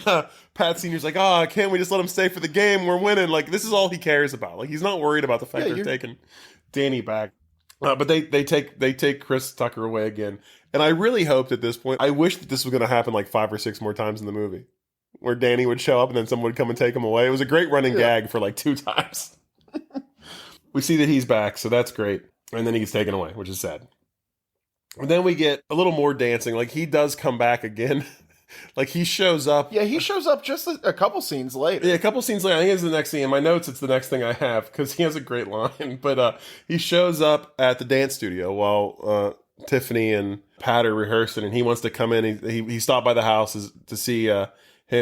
Pat Sr.'s like, can't we just let him stay for the game? We're winning. Like, this is all he cares about. Like, he's not worried about the fact they're taking Danny back. But they take Chris Tucker away again. And I really hoped at this point, I wish that this was going to happen like 5 or 6 more times in the movie, where Danny would show up and then someone would come and take him away. It was a great running gag for like 2 times. We see that he's back, so that's great. And then he gets taken away, which is sad. And then we get a little more dancing. Like, he does come back again. Like, he shows up. Yeah, he shows up just a couple scenes later. Yeah, a couple scenes later. I think it's the next scene. In my notes, it's the next thing I have, because he has a great line. But he shows up at the dance studio while Tiffany and Pat are rehearsing, and he wants to come in. He stopped by the house to see him,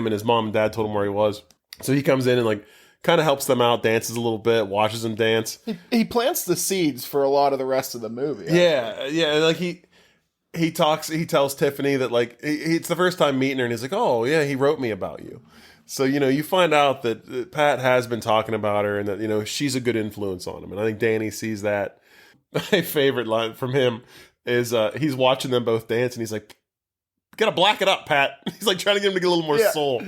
and his mom and dad told him where he was. So he comes in and, like, kind of helps them out, dances a little bit, watches them dance. He plants the seeds for a lot of the rest of the movie. Actually. Yeah. Like, he tells Tiffany that, like, it's the first time meeting her, and he's like, oh, yeah, he wrote me about you. So, you find out that Pat has been talking about her and that, she's a good influence on him. And I think Danny sees that. My favorite line from him is he's watching them both dance and he's like, gotta black it up, Pat. He's like trying to get him to get a little more soul.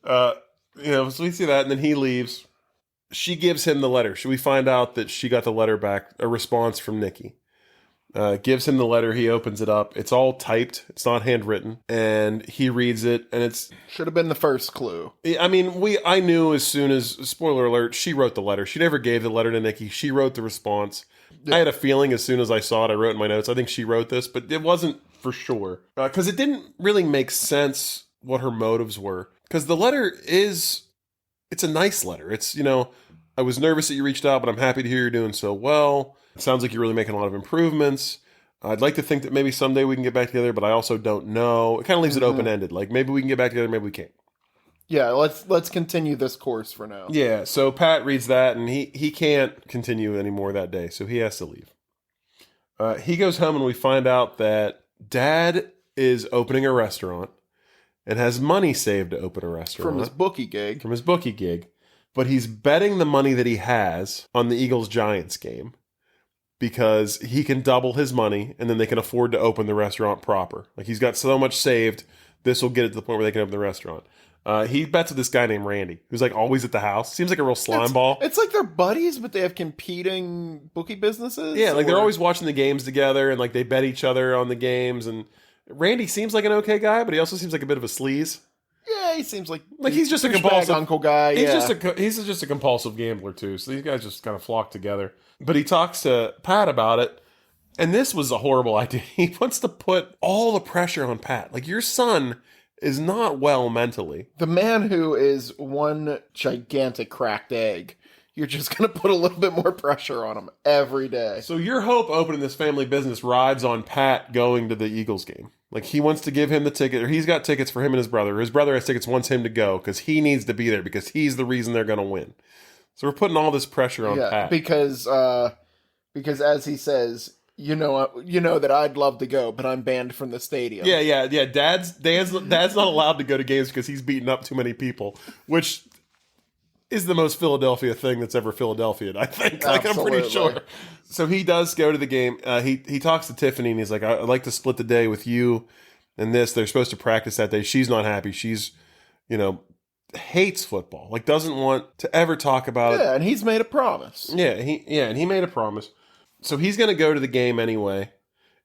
So we see that and then he leaves. She gives him the letter. Should we find out that she got the letter back, a response from Nikki? Gives him the letter. He opens it up. It's all typed. It's not handwritten. And he reads it, and it's... Should have been the first clue. I mean, I knew as soon as... Spoiler alert, she wrote the letter. She never gave the letter to Nikki. She wrote the response. Yeah. I had a feeling as soon as I saw it, I wrote in my notes, I think she wrote this, but it wasn't for sure. Because it didn't really make sense what her motives were. Because the letter is... It's a nice letter. It's, I was nervous that you reached out, but I'm happy to hear you're doing so well. It sounds like you're really making a lot of improvements. I'd like to think that maybe someday we can get back together, but I also don't know. It kind of leaves it open-ended. Like, maybe we can get back together, maybe we can't. Yeah, let's continue this course for now. Yeah, so Pat reads that, and he can't continue anymore that day, so he has to leave. He goes home, and we find out that Dad is opening a restaurant and has money saved to open a restaurant. From his bookie gig. But he's betting the money that he has on the Eagles-Giants game because he can double his money and then they can afford to open the restaurant proper. Like, he's got so much saved, this will get it to the point where they can open the restaurant. He bets with this guy named Randy, who's like always at the house. Seems like a real slime ball. It's like they're buddies, but they have competing bookie businesses. Yeah, like they're always watching the games together and like they bet each other on the games. And Randy seems like an okay guy, but he also seems like a bit of a sleaze. Yeah, he seems like he's just a compulsive uncle guy. He's just a compulsive gambler too. So these guys just kind of flock together. But he talks to Pat about it, and this was a horrible idea. He wants to put all the pressure on Pat. Like, your son is not well mentally. The man who is one gigantic cracked egg. You're just going to put a little bit more pressure on him every day. So your hope opening this family business rides on Pat going to the Eagles game. Like, he wants to give him the ticket, or he's got tickets for him and his brother. His brother has tickets, wants him to go because he needs to be there because he's the reason they're going to win. So we're putting all this pressure on Pat. Because as he says, you know that I'd love to go, but I'm banned from the stadium. Yeah. Dad's not allowed to go to games because he's beating up too many people, which is the most Philadelphia thing that's ever Philadelphia, I think. Like, I'm pretty sure. So he does go to the game. He talks to Tiffany, and he's like, I'd like to split the day with you and this. They're supposed to practice that day. She's not happy. She's, hates football. Like, doesn't want to ever talk about it. Yeah, and he's made a promise. And he made a promise. So he's going to go to the game anyway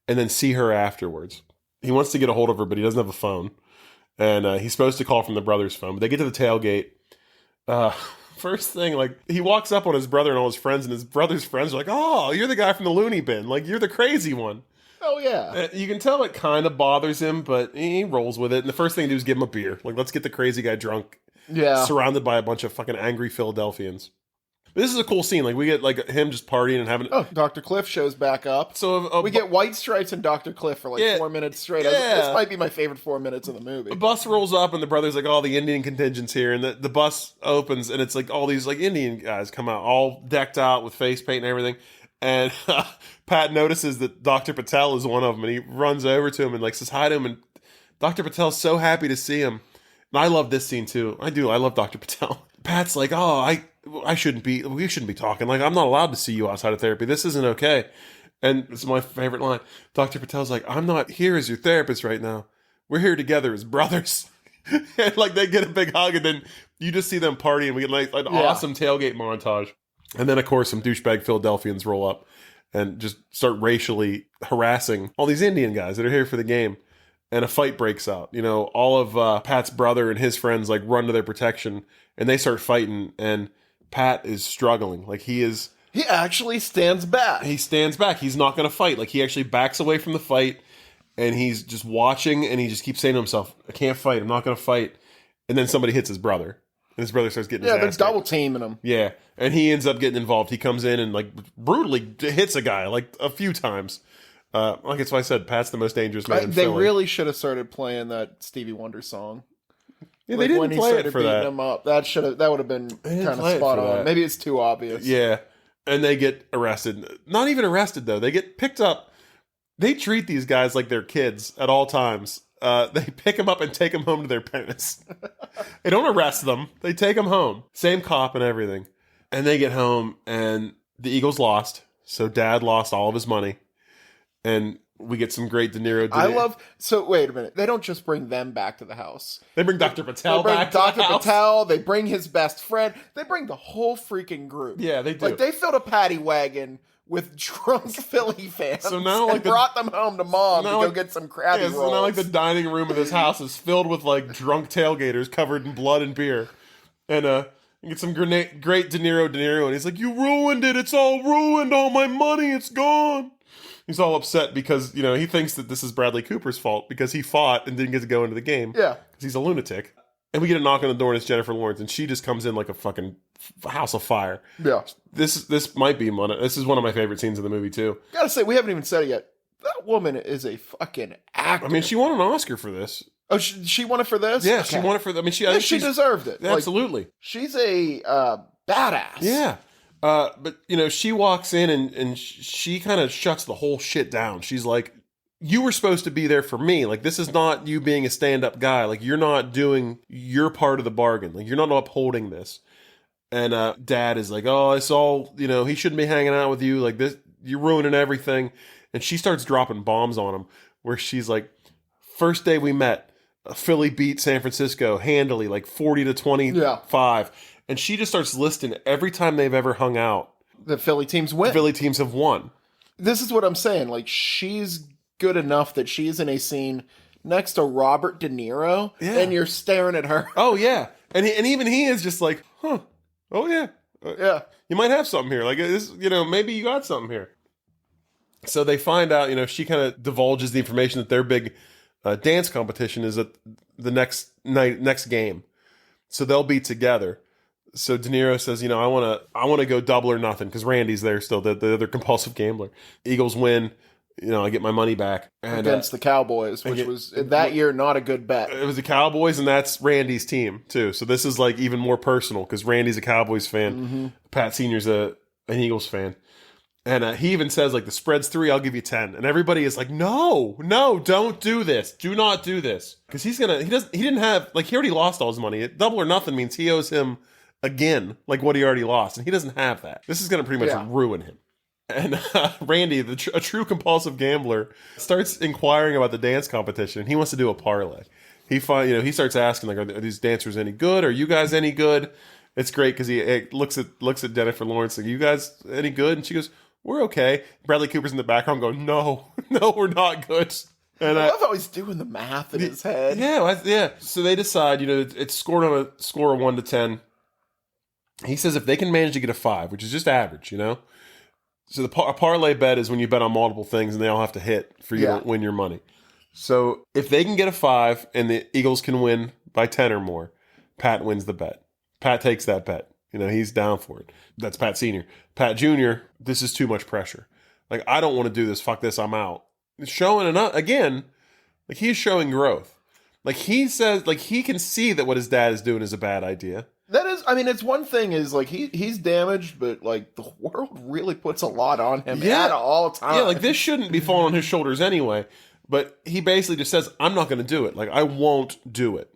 and then see her afterwards. He wants to get a hold of her, but he doesn't have a phone. And he's supposed to call from the brother's phone. But they get to the tailgate. First thing, like, he walks up on his brother and all his friends, and his brother's friends are like, oh, you're the guy from the loony bin. Like, you're the crazy one. Oh, yeah. You can tell it kind of bothers him, but he rolls with it. And the first thing to do is give him a beer. Like, let's get the crazy guy drunk. Yeah. Surrounded by a bunch of fucking angry Philadelphians. This is a cool scene. Like, we get, like, him just partying and having... Oh, Dr. Cliff shows back up. So we get White Stripes and Dr. Cliff for, 4 minutes straight. Yeah. This might be my favorite 4 minutes of the movie. A bus rolls up, and the brother's like, oh, the Indian contingent's here. And the bus opens, and it's like all these, like, Indian guys come out, all decked out with face paint and everything. And Pat notices that Dr. Patel is one of them, and he runs over to him and, like, says hi to him. And Dr. Patel's so happy to see him. And I love this scene, too. I do. I love Dr. Patel. Pat's like, oh, we shouldn't be talking. Like, I'm not allowed to see you outside of therapy. This isn't okay. And it's my favorite line. Dr. Patel's like, I'm not here as your therapist right now. We're here together as brothers. And, like, they get a big hug, and then you just see them partying. We get, like, an awesome tailgate montage. And then, of course, some douchebag Philadelphians roll up and just start racially harassing all these Indian guys that are here for the game. And a fight breaks out. All of Pat's brother and his friends, like, run to their protection, and they start fighting, and Pat is struggling. Like, he actually stands back. He stands back. He's not going to fight. Like, he actually backs away from the fight, and he's just watching, and he just keeps saying to himself, I can't fight. I'm not going to fight. And then somebody hits his brother. And his brother starts getting his ass they're double teaming him. Yeah, and he ends up getting involved. He comes in and, like, brutally hits a guy, like, a few times. Like that's why I said Pat's the most dangerous man in They Philly. really should have started playing that Stevie Wonder song. Yeah, they didn't play it for that. Him up, that would have been kind of spot on. Maybe it's too obvious. Yeah, and they get arrested. Not even arrested though. They get picked up. They treat these guys like they're kids at all times. they pick him up and take him home to their parents. They don't arrest them. They take him home. Same cop and everything. And they get home, and the Eagles lost. So Dad lost all of his money. And we get some great De Niro. So wait a minute. They don't just bring them back to the house. They bring Dr. Patel back to Dr. the house. Patel. They bring his best friend. They bring the whole freaking group. Yeah, they do. Like, they filled a paddy wagon with drunk Philly fans. So now, and brought them home to Mom to go get some crabby rolls. So now, like, the dining room of this house is filled with, like, drunk tailgaters covered in blood and beer. And you get some great De Niro, and he's like, "You ruined it. It's all ruined. All my money, it's gone." He's all upset because, you know, he thinks that this is Bradley Cooper's fault because he fought and didn't get to go into the game. Yeah. Because he's a lunatic. And we get a knock on the door, and it's Jennifer Lawrence, and she just comes in like a fucking house of fire. Yeah. This might be this is one of my favorite scenes in the movie, too. Gotta say, we haven't even said it yet. That woman is a fucking actor. I mean, she won an Oscar for this. Oh, she won it for this? Yeah, okay. She won it for... I mean, she deserved it. Absolutely. Like, she's a badass. Yeah. But, you know, she walks in and she kind of shuts the whole shit down. She's like, "You were supposed to be there for me. Like, this is not you being a stand-up guy. Like, you're not doing your part of the bargain. Like, you're not upholding this." And Dad is like, "Oh, it's all, you know, he shouldn't be hanging out with you. Like, this, you're ruining everything." And she starts dropping bombs on him where she's like, "First day we met, Philly beat San Francisco handily, like 40-25. Yeah. And she just starts listing every time they've ever hung out. The Philly teams win. The Philly teams have won. This is what I'm saying. Like, she's good enough that she's in a scene next to Robert De Niro, and you're staring at her. Oh, yeah. And even he is just like, "Huh, oh, yeah. Yeah. You might have something here. Like, this, you know, maybe you got something here." So they find out, you know, she kind of divulges the information that their big dance competition is at the next game. So they'll be together. So De Niro says, "You know, I want to go double or nothing," because Randy's there still, the other compulsive gambler. Eagles win. You know, I get my money back. And, against the Cowboys, which was that year not a good bet. It was the Cowboys, and that's Randy's team too. So this is like even more personal because Randy's a Cowboys fan. Mm-hmm. Pat Senior's an Eagles fan. And he even says, like, "The spread's 3, I'll give you 10. And everybody is like, no, don't do this. Do not do this. Because he didn't have, like, he already lost all his money. Double or nothing means he owes him again, like what he already lost. And he doesn't have that. This is going to pretty much ruin him. And Randy, a true compulsive gambler, starts inquiring about the dance competition. He wants to do a parlay. He starts asking, like, are these dancers any good? Are you guys any good? It's great because he looks at Jennifer Lawrence, like, "You guys any good?" And she goes, "We're okay." Bradley Cooper's in the background going, no, we're not good. And I love how he's doing the math in his head. Yeah. So they decide, you know, it's scored on a score of 1 to 10. He says if they can manage to get a 5, which is just average, you know. So a parlay bet is when you bet on multiple things and they all have to hit for you to win your money. So if they can get a 5 and the Eagles can win by 10 or more, Pat wins the bet. Pat takes that bet. You know, he's down for it. That's Pat Senior. Pat Junior, this is too much pressure. Like, I don't want to do this. Fuck this. I'm out. Showing enough again, like, he's showing growth. Like, he says, like, he can see that what his dad is doing is a bad idea. That is, I mean, it's one thing is, like, he's damaged, but, like, the world really puts a lot on him at all times. Yeah, like, this shouldn't be falling on his shoulders anyway. But he basically just says, "I'm not going to do it. Like, I won't do it."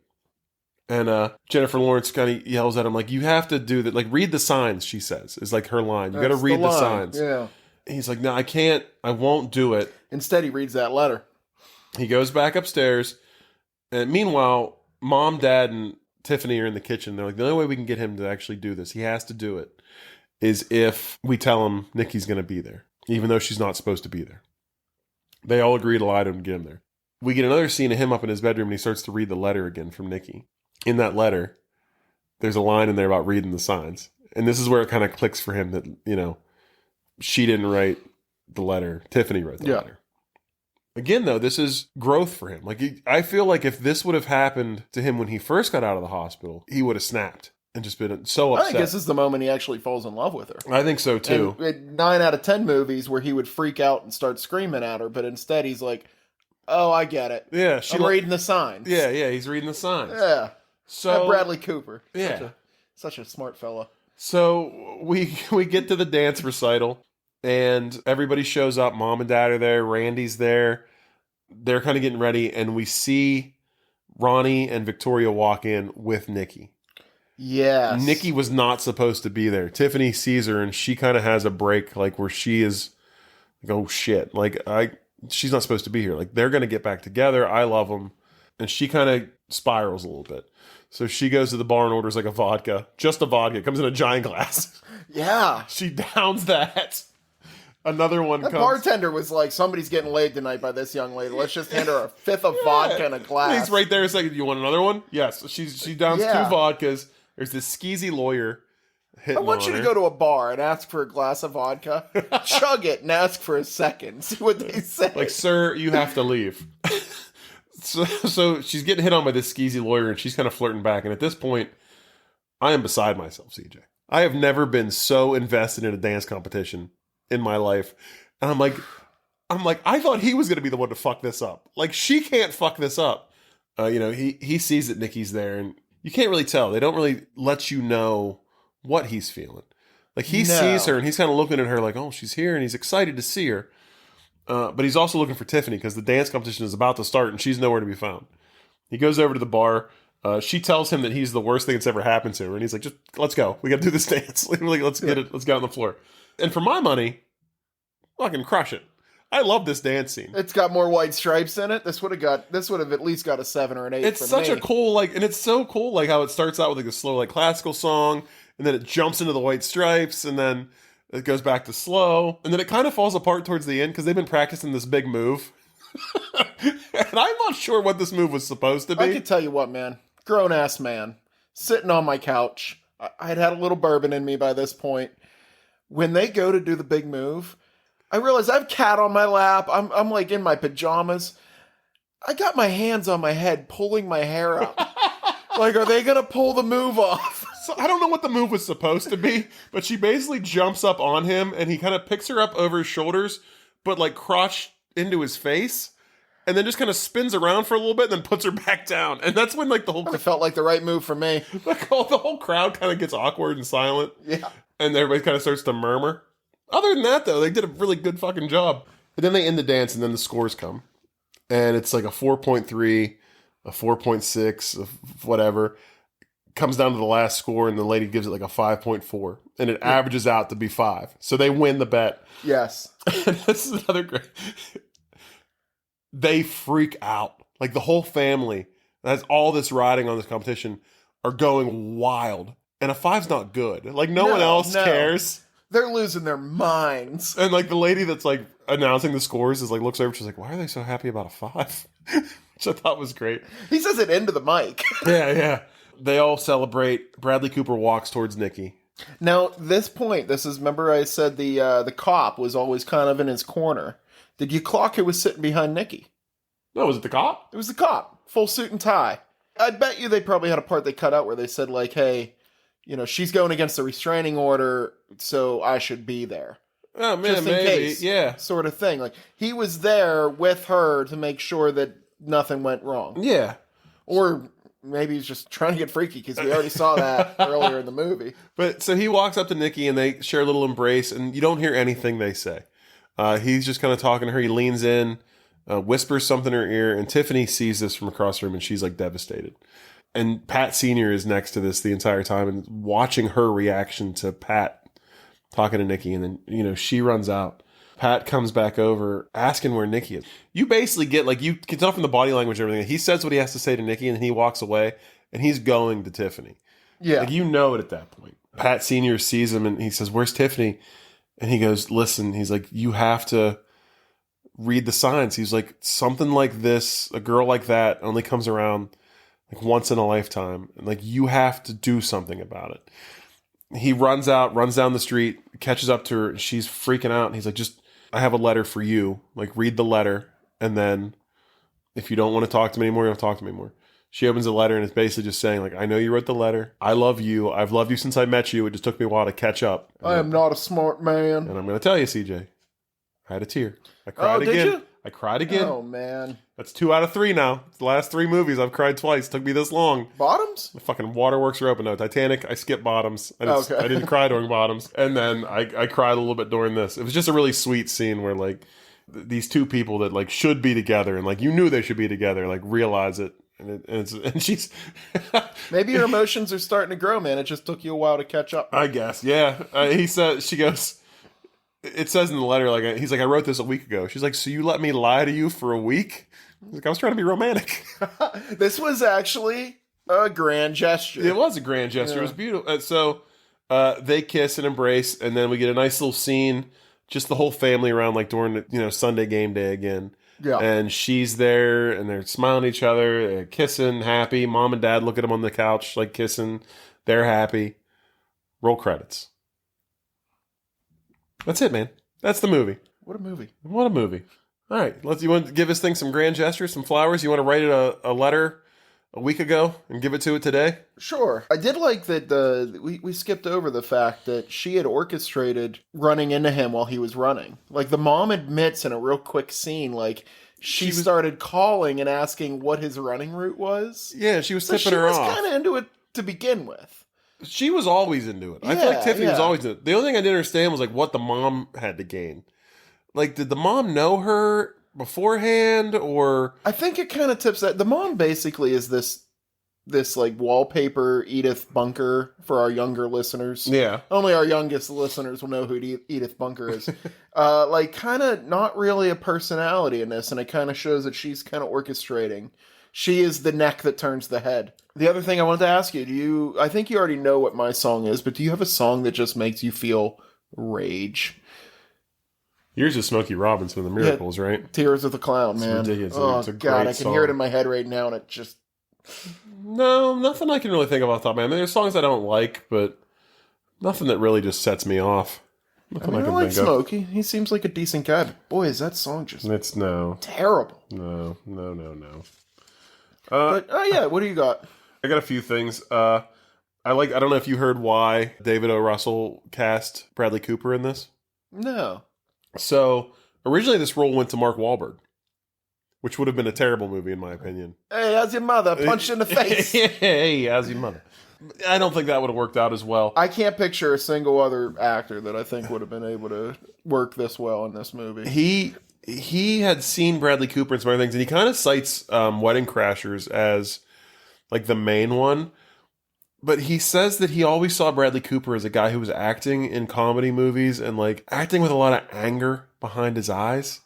And Jennifer Lawrence kind of yells at him, like, "You have to do that. Like, read the signs," she says. Is like her line. You got to read the signs. Yeah. He's like, "No, I can't. I won't do it." Instead, he reads that letter. He goes back upstairs. And meanwhile, Mom, Dad, and Tiffany are in the kitchen. They're like, the only way we can get him to actually do this, he has to do it, is if we tell him Nikki's going to be there, even though she's not supposed to be there. They all agree to lie to him to get him there. We get another scene of him up in his bedroom, and he starts to read the letter again from Nikki. In that letter, there's a line in there about reading the signs. And this is where it kind of clicks for him that, you know, she didn't write the letter. Tiffany wrote the letter. Again, though, this is growth for him. Like, I feel like if this would have happened to him when he first got out of the hospital, he would have snapped and just been so upset. I think this is the moment he actually falls in love with her. I think so, too. And 9 out of 10 movies where he would freak out and start screaming at her, but instead he's like, "Oh, I get it. Yeah, I'm reading the signs." Yeah, he's reading the signs. Yeah. So Bradley Cooper. Yeah. Such a smart fella. So we get to the dance recital, and everybody shows up. Mom and Dad are there. Randy's there. they're kind of getting ready, and we see Ronnie and Victoria walk in with Nikki. Yes. Nikki was not supposed to be there. Tiffany sees her, and she kind of has a break, like where she is like, oh shit, like she's not supposed to be here. Like they're gonna get back together. I love them, and she kind of spirals a little bit. So she goes to the bar and orders like a vodka, just a vodka. It comes in a giant glass. Yeah. She downs that. Another one The comes. bartender was like, somebody's getting laid tonight by this young lady. Let's just hand her a fifth of vodka and a glass. He's right there saying, you want another one? Yes. She downs 2 vodkas. There's this skeezy lawyer hitting I want you to her. go to a bar and ask for a glass of vodka, chug it, and ask for a second. See what they say. Like, sir, you have to leave. So she's getting hit on by this skeezy lawyer, and she's kind of flirting back. And at this point, I am beside myself, CJ. I have never been so invested in a dance competition in my life. And I'm like, I thought he was going to be the one to fuck this up. Like, she can't fuck this up. He sees that Nikki's there, and you can't really tell. They don't really let you know what he's feeling. Like, he sees her, and he's kind of looking at her like, oh, she's here, and he's excited to see her. But he's also looking for Tiffany because the dance competition is about to start, and she's nowhere to be found. He goes over to the bar. She tells him that he's the worst thing that's ever happened to her, and he's like, just let's go. We got to do this dance. Let's get it. Let's get on the floor. And for my money, fucking crush it. I love this dance scene. It's got more white stripes in it. This would have at least got a 7 or an 8. It's such a cool, and it's so cool, how it starts out with like a slow, classical song, and then it jumps into the white stripes, and then it goes back to slow, and then it kind of falls apart towards the end because they've been practicing this big move. And I'm not sure what this move was supposed to be. I can tell you what, man. Grown-ass man. Sitting on my couch. I'd had a little bourbon in me by this point. When they go to do the big move, I realize I have cat on my lap. I'm like in my pajamas. I got my hands on my head, pulling my hair out. Like, are they going to pull the move off? So I don't know what the move was supposed to be, but she basically jumps up on him, and he kind of picks her up over his shoulders, but crotch into his face, and then just kind of spins around for a little bit, and then puts her back down. And that's when the whole It felt like the right move for me. the whole crowd kind of gets awkward and silent. Yeah. And everybody kind of starts to murmur. Other than that, though, they did a really good fucking job. And then they end the dance, and then the scores come. And it's like a 4.3, a 4.6, whatever. Comes down to the last score, and the lady gives it like a 5.4. And it averages out to be 5. So they win the bet. Yes. And this is another great... They freak out. Like, the whole family that has all this riding on this competition are going wild. And a 5's not good. Like, no one else cares. They're losing their minds. And the lady that's announcing the scores is looks over, she's like, why are they so happy about a 5? Which I thought was great. He says it into the mic. Yeah. They all celebrate. Bradley Cooper walks towards Nikki. Now, remember I said the cop was always kind of in his corner. Did you clock who was sitting behind Nikki? No, was it the cop? It was the cop. Full suit and tie. I bet you they probably had a part they cut out where they said hey, she's going against the restraining order, so I should be there. Oh, man, just in maybe. case, Yeah. sort of thing. He was there with her to make sure that nothing went wrong. Yeah. Or maybe he's just trying to get freaky because we already saw that earlier in the movie. But so he walks up to Nikki and they share a little embrace, and you don't hear anything they say. He's just kind of talking to her. He leans in, whispers something in her ear, and Tiffany sees this from across the room, and she's devastated. And Pat Sr. is next to this the entire time and watching her reaction to Pat talking to Nikki. And then, she runs out. Pat comes back over asking where Nikki is. You basically get, you can tell from the body language and everything. He says what he has to say to Nikki, and then he walks away, and he's going to Tiffany. Yeah. You know it at that point. Pat Sr. sees him, and he says, where's Tiffany? And he goes, listen, he's like, you have to read the signs. He's like, something like this, a girl like that only comes around once in a lifetime. And you have to do something about it. He runs down the street, catches up to her, and she's freaking out. And he's like, I have a letter for you. Read the letter. And then if you don't want to talk to me anymore, you don't talk to me anymore. She opens the letter, and it's basically just saying, I know you wrote the letter. I love you. I've loved you since I met you. It just took me a while to catch up. I am not a smart man. And I'm going to tell you, CJ, I had a tear. I cried again. Did you? I cried again. Oh, man. That's 2 out of 3 now. It's the last 3 movies I've cried twice. It took me this long. Bottoms? The fucking waterworks are open. No, Titanic, I skipped Bottoms. I didn't cry during Bottoms. And then I cried a little bit during this. It was just a really sweet scene where these two people that like should be together and like you knew they should be together, like realize it. And she's Maybe your emotions are starting to grow, man. It just took you a while to catch up. I guess, yeah. He said, she goes, it says in the letter, like, he's like, I wrote this a week ago. She's like, so you let me lie to you for a week? He's like, I was trying to be romantic. This was actually a grand gesture. It was a grand gesture. Yeah. It was beautiful. So they kiss and embrace, and then we get a nice little scene, just the whole family around, like during Sunday game day again. Yeah. And she's there, and they're smiling at each other, they're kissing, happy. Mom and Dad look at them on the couch, like kissing. They're happy. Roll credits. That's it, man. That's the movie. What a movie. What a movie. All right. You want to give this thing some grand gestures, some flowers? You want to write it a letter a week ago and give it to it today? Sure. I did like that we skipped over the fact that she had orchestrated running into him while he was running. Like, the mom admits in a real quick scene, like, she started calling and asking what his running route was. Yeah, she was tipping she her was off. kind of into it to begin with. She was always into it. I feel like Tiffany was always into it. The only thing I didn't understand was like what the mom had to gain. Like, did the mom know her beforehand, or I think it kind of tips that the mom basically is this like wallpaper Edith Bunker for our younger listeners. Yeah. Only our youngest listeners will know who Edith Bunker is. Like, kind of not really a personality in this, and it kind of shows that she's kind of orchestrating. She is the neck that turns the head. The other thing I wanted to ask you, I think you already know what my song is, but do you have a song that just makes you feel rage? Yours is Smokey Robinson and the Miracles, right? Tears of the Clown, man. It's ridiculous. Oh, it's a God, great I can hear it in my head right now, and it just... No, nothing I can really think of off the top of my head. I mean, there's songs I don't like, but nothing that really just sets me off. Nothing I like Smokey. He seems like a decent guy, but boy, is that song just terrible. No. But, yeah, what do you got? I got a few things. I don't know if you heard why David O. Russell cast Bradley Cooper in this. No. So, originally this role went to Mark Wahlberg, which would have been a terrible movie in my opinion. Hey, how's your mother? Punch in the face. Hey, how's your mother? I don't think that would have worked out as well. I can't picture a single other actor that I think would have been able to work this well in this movie. He had seen Bradley Cooper and some other things, and he kind of cites Wedding Crashers as like the main one. But he says that he always saw Bradley Cooper as a guy who was acting in comedy movies and like acting with a lot of anger behind his eyes,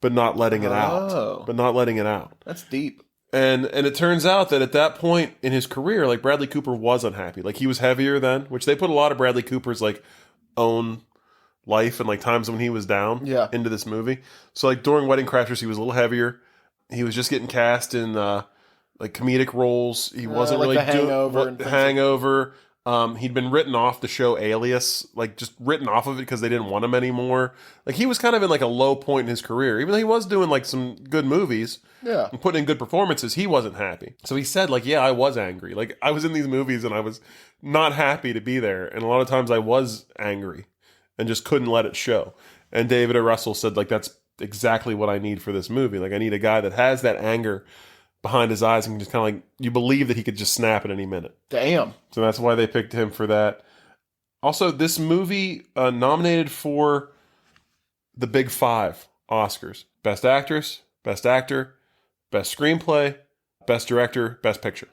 but not letting it out. That's deep. And it turns out that at that point in his career, like Bradley Cooper was unhappy. Like he was heavier then, which they put a lot of Bradley Cooper's like own life and like times when he was down into this movie. So like during Wedding Crashers, he was a little heavier. He was just getting cast in like comedic roles. He wasn't like really The Hangover. He'd been written off the show Alias, like just written off of it because they didn't want him anymore. Like he was kind of in like a low point in his career, even though he was doing like some good movies. Yeah. And putting in good performances, he wasn't happy. So he said, like, yeah, I was angry. Like, I was in these movies and I was not happy to be there. And a lot of times I was angry and just couldn't let it show. And David O. Russell said, like, that's exactly what I need for this movie. Like, I need a guy that has that anger behind his eyes and just kind of like, you believe that he could just snap at any minute. Damn. So that's why they picked him for that. Also, this movie nominated for the Big Five Oscars. Best Actress, Best Actor, Best Screenplay, Best Director, Best Picture.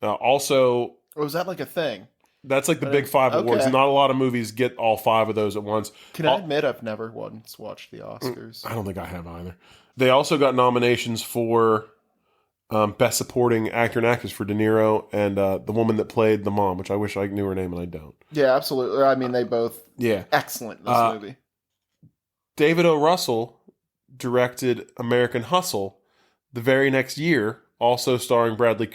Also... Was that like a thing? That's like the Big Five awards. Not a lot of movies get all five of those at once. Can I admit I've never once watched the Oscars? I don't think I have either. They also got nominations for Best Supporting Actor and Actress for De Niro and the woman that played the mom, which I wish I knew her name and I don't. Yeah, absolutely. I mean, they both excellent in this movie. David O. Russell directed American Hustle the very next year, also starring Bradley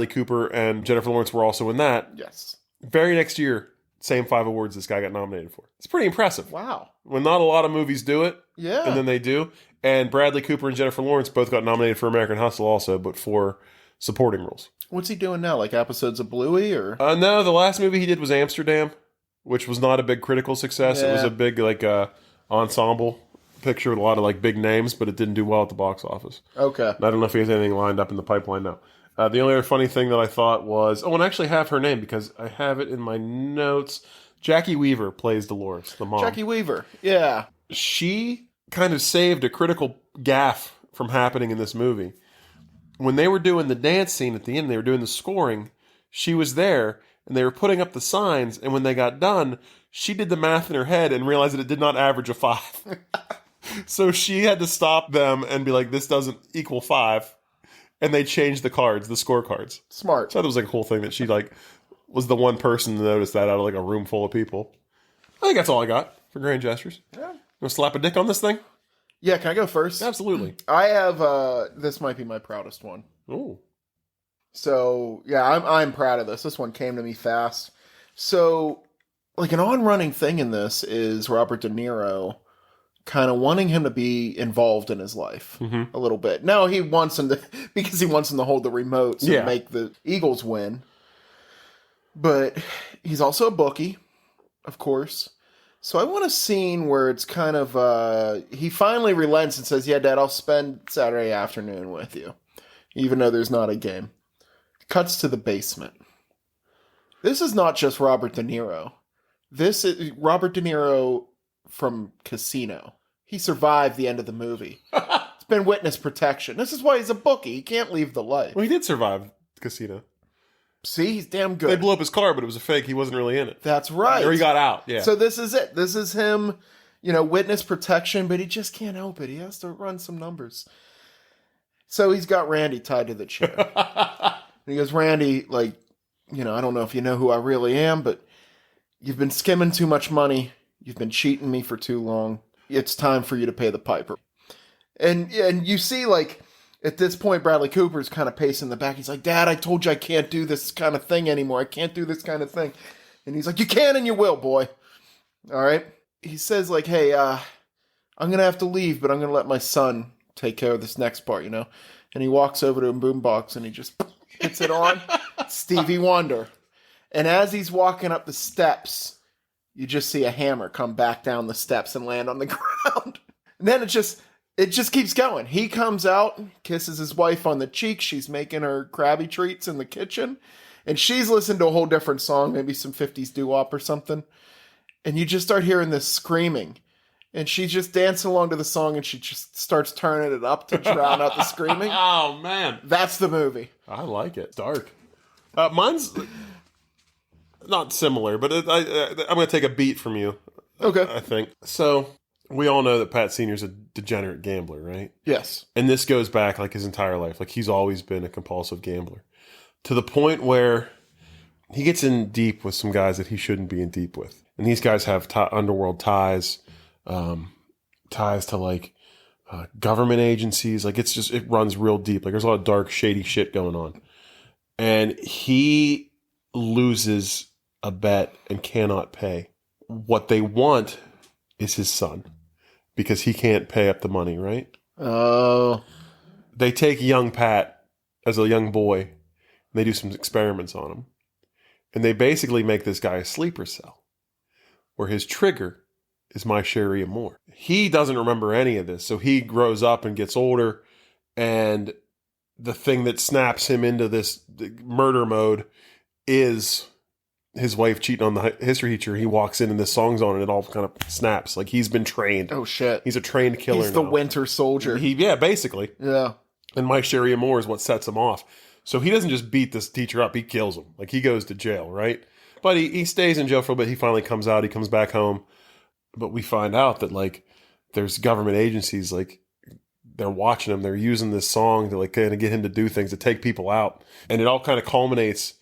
Cooper and Jennifer Lawrence were also in that. Yes. Very next year, same 5 awards this guy got nominated for. It's pretty impressive. Wow. When not a lot of movies do it. Yeah. And then they do. And Bradley Cooper and Jennifer Lawrence both got nominated for American Hustle also, but for supporting roles. What's he doing now? Like episodes of Bluey or? No, the last movie he did was Amsterdam, which was not a big critical success. Yeah. It was a big like ensemble picture with a lot of like big names, but it didn't do well at the box office. Okay. And I don't know if he has anything lined up in the pipeline now. The only other funny thing that I thought was, and I actually have her name because I have it in my notes. Jackie Weaver plays Dolores, the mom. Jackie Weaver, yeah. She kind of saved a critical gaffe from happening in this movie. When they were doing the dance scene at the end, they were doing the scoring, she was there, and they were putting up the signs, and when they got done, she did the math in her head and realized that it did not average a 5. So she had to stop them and be like, this doesn't equal 5. And they changed the cards, the scorecards. Smart. So that was like a cool thing that she like was the one person to notice that out of like a room full of people. I think that's all I got for grand gestures. Yeah. You want to slap a dick on this thing? Yeah, can I go first? Absolutely. I have, this might be my proudest one. Ooh. So, yeah, I'm proud of this. This one came to me fast. So, like, an on-running thing in this is Robert De Niro kind of wanting him to be involved in his life a little bit. Now, he wants him to, because he wants him to hold the remotes and make the Eagles win. But he's also a bookie, of course. So I want a scene where it's kind of, he finally relents and says, yeah, Dad, I'll spend Saturday afternoon with you, even though there's not a game. Cuts to the basement. This is not just Robert De Niro. This is Robert De Niro from Casino. He survived the end of the movie. It's been witness protection. This is why he's a bookie. He can't leave the life. Well, he did survive Casino. See, he's damn good. They blew up his car, but it was a fake. He wasn't really in it. That's right. Or he got out, yeah. So this is it. This is him, witness protection, but he just can't help it. He has to run some numbers. So he's got Randy tied to the chair. And he goes, Randy, I don't know if you know who I really am, but you've been skimming too much money. You've been cheating me for too long. It's time for you to pay the piper. And you see, at this point, Bradley Cooper's kind of pacing in the back. He's like, Dad, I told you I can't do this kind of thing anymore. I can't do this kind of thing. And he's like, you can and you will, boy. All right? He says, hey, I'm going to have to leave, but I'm going to let my son take care of this next part, And he walks over to a boombox and he just hits it on. Stevie Wonder. And as he's walking up the steps, you just see a hammer come back down the steps and land on the ground. And then it just keeps going. He comes out, kisses his wife on the cheek. She's making her Krabby Treats in the kitchen. And she's listening to a whole different song, maybe some 50s doo-wop or something. And you just start hearing this screaming. And she's just dancing along to the song, and she just starts turning it up to drown out the screaming. Oh, man. That's the movie. I like it. Dark. Mine's not similar, but I'm going to take a beat from you. Okay. I think. So, we all know that Pat Sr.'s a degenerate gambler, right? Yes. And this goes back his entire life. He's always been a compulsive gambler. To the point where he gets in deep with some guys that he shouldn't be in deep with. And these guys have underworld ties, ties to government agencies. It runs real deep. There's a lot of dark, shady shit going on. And he loses a bet and cannot pay. What they want is his son, because he can't pay up the money, right? Oh. They take young Pat as a young boy, and they do some experiments on him. And they basically make this guy a sleeper cell, where his trigger is My Sherry Moore. He doesn't remember any of this, so he grows up and gets older, and the thing that snaps him into this murder mode is his wife cheating on the history teacher. He walks in and this song's on and it all kind of snaps. He's been trained. Oh, shit. He's a trained killer. He's the Winter Soldier. Yeah, basically. Yeah. And My Sherry Moore is what sets him off. So he doesn't just beat this teacher up. He kills him. He goes to jail, right? But he stays in jail for a bit. He finally comes out. He comes back home. But we find out that, there's government agencies, they're watching him. They're using this song to, kind of get him to do things, to take people out. And it all kind of culminates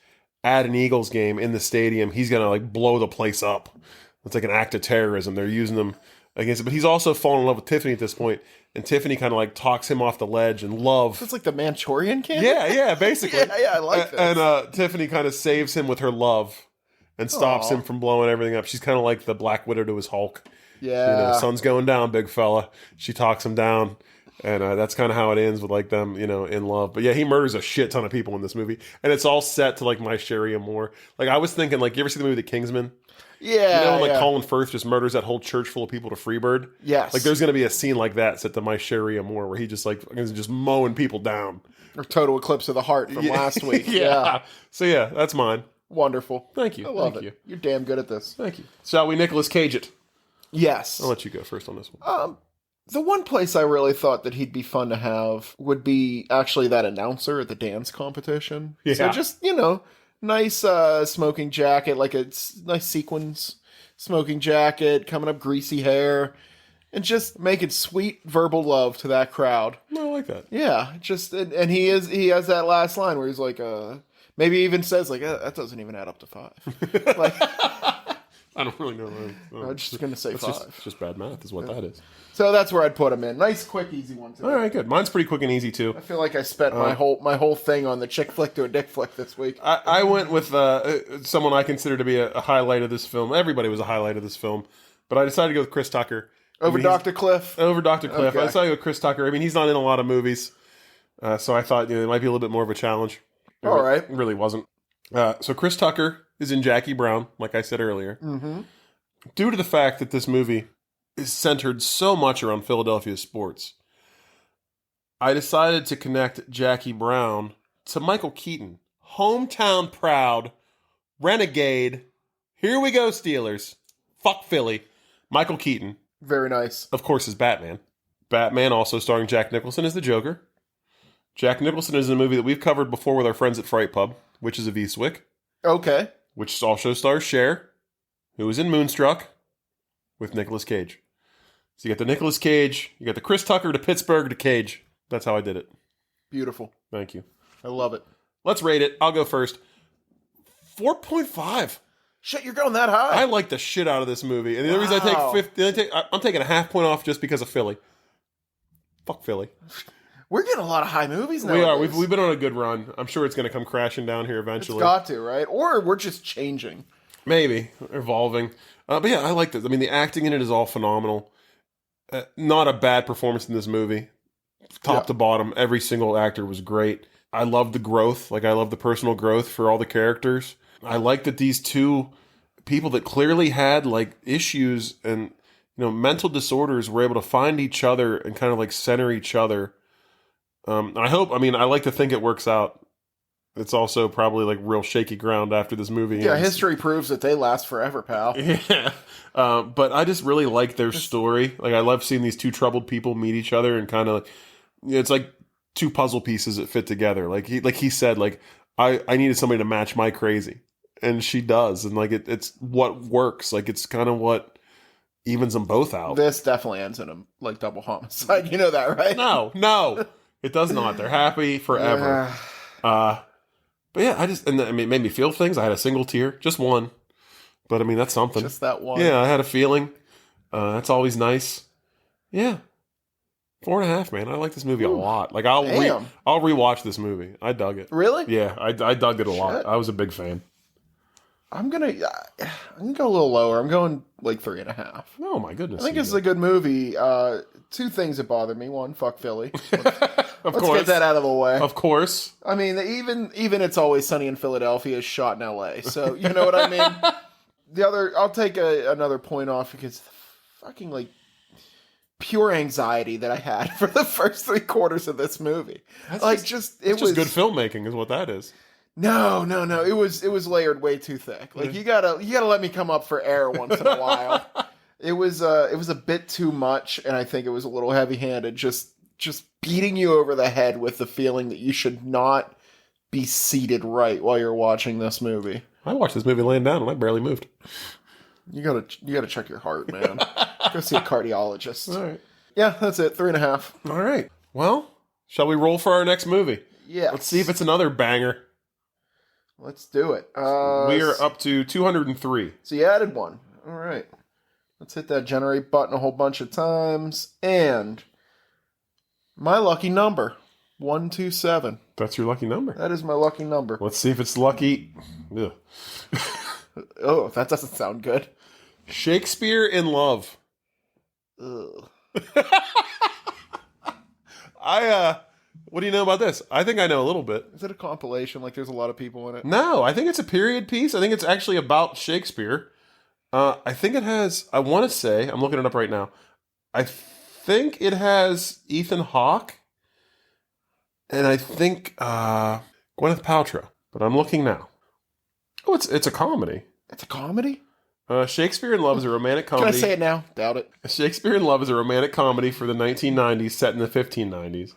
at an Eagles game in the stadium. He's going to blow the place up. It's an act of terrorism. They're using them against it. But he's also fallen in love with Tiffany at this point. And Tiffany kind of talks him off the ledge, and love. It's the Manchurian Candidate? Yeah, basically. yeah, I like this. And Tiffany kind of saves him with her love and stops him from blowing everything up. She's kind of like the Black Widow to his Hulk. Yeah. Sun's going down, big fella. She talks him down. And that's kind of how it ends with them, in love. But yeah, he murders a shit ton of people in this movie, and it's all set to My Sherry Moore. I was thinking, you ever see the movie The Kingsman? Yeah, when Colin Firth just murders that whole church full of people to Freebird. Yes, there's going to be a scene like that set to My Sherry Moore, where he just mowing people down. Or Total Eclipse of the Heart from last week. Yeah. So yeah, that's mine. Wonderful. Thank you. I love Thank it. you. You're damn good at this. Thank you. Shall we Nicolas Cage it? Yes. I'll let you go first on this one. The one place I really thought that he'd be fun to have would be actually that announcer at the dance competition. Yeah. So just, nice smoking jacket, like a nice sequins smoking jacket, coming up greasy hair, and just making sweet verbal love to that crowd. I like that. Yeah, and he has that last line where he's like, maybe even says like, that doesn't even add up to 5. Like, I don't really know. I'm just gonna say 5. It's just bad math, is what that is. So that's where I'd put him in. Nice, quick, easy one today. All right, good. Mine's pretty quick and easy too. I feel like I spent my whole thing on the chick flick to a dick flick this week. I went with someone I consider to be a highlight of this film. Everybody was a highlight of this film, but I decided to go with Chris Tucker. Over Dr. Cliff? Over Dr. Cliff. Okay. I decided to go with Chris Tucker. I mean, he's not in a lot of movies, so I thought it might be a little bit more of a challenge. All right. It really wasn't. So Chris Tucker is in Jackie Brown, like I said earlier. Mm-hmm. Due to the fact that this movie is centered so much around Philadelphia sports, I decided to connect Jackie Brown to Michael Keaton. Hometown proud, renegade. Here we go, Steelers. Fuck Philly. Michael Keaton, Very nice. of course, is Batman. Batman also starring Jack Nicholson as the Joker. Jack Nicholson is in a movie that we've covered before with our friends at Fright Pub, which is a V-Swick, Okay. which also stars Cher, who was in Moonstruck with Nicolas Cage. So you got the Nicolas Cage, you got the Chris Tucker to Pittsburgh to Cage. That's how I did it. Beautiful. Thank you. I love it. Let's rate it. I'll go first. 4.5. Shit, you're going that high. I like the shit out of this movie. And the only reason I'm taking a half point off just because of Philly. Fuck Philly. We're getting a lot of high movies now. We are. We've been on a good run. I'm sure it's going to come crashing down here It's eventually. got to, right? Or we're just changing. Maybe. Evolving. But yeah, I like this. I mean, the acting in it is all phenomenal. Not a bad performance in this movie. Top to bottom, every single actor was great. I love the growth. Like, I love the personal growth for all the characters. I like that these two people that clearly had, like, issues and, mental disorders were able to find each other and kind of, like, center each other. I like to think it works out. It's also probably, like, real shaky ground after this movie Yeah, ends. history proves that they last forever, pal. Yeah. But I just really like their story. Like, I love seeing these two troubled people meet each other and kind of, it's like two puzzle pieces that fit together. Like he said, like, I needed somebody to match my crazy. And she does. And, like, it's what works. Like, it's kind of what evens them both out. This definitely ends in a, like, double homicide. You know that, right? No. It does not. They're happy forever. Yeah. But yeah, it made me feel things. I had a single tear. Just one. But, I mean, that's something. Just that one. Yeah, I had a feeling. That's always nice. Yeah. 4.5, man. I like this movie a lot. Like, I'll rewatch this movie. I dug it. Really? Yeah, I dug it a lot. I was a big fan. I'm gonna go a little lower. I'm going like 3.5. Oh my goodness! I think it's a good movie. Two things that bother me. One, fuck Philly. Let's get that out of the way. Of course. I mean, even It's Always Sunny in Philadelphia is shot in L.A. So you know what I mean. The other, I'll take another point off because the fucking, like, pure anxiety that I had for the first 3/4 of this movie. It was just good filmmaking, is what that is. No. It was layered way too thick. Like, you gotta let me come up for air once in a while. It was a bit too much, and I think it was a little heavy-handed. Just beating you over the head with the feeling that you should not be seated right while you're watching this movie. I watched this movie laying down, and I barely moved. You gotta check your heart, man. Go see a cardiologist. All right. Yeah, that's it. 3.5. All right. Well, shall we roll for our next movie? Yeah. Let's see if it's another banger. Let's do it. We are up to 203. So you added one. All right. Let's hit that generate button a whole bunch of times. And my lucky number, 127. That's your lucky number. That is my lucky number. Let's see if it's lucky. Ugh. Oh, that doesn't sound good. Shakespeare in Love. Ugh. What do you know about this? I think I know a little bit. Is it a compilation? Like, there's a lot of people in it? No, I think it's a period piece. I think it's actually about Shakespeare. I think it has, I want to say, I'm looking it up right now. I think it has Ethan Hawke. And I think Gwyneth Paltrow. But I'm looking now. Oh, it's a comedy. It's a comedy? Shakespeare in Love is a romantic Can I comedy. say it now? Doubt it. Shakespeare in Love is a romantic comedy for the 1990s set in the 1590s.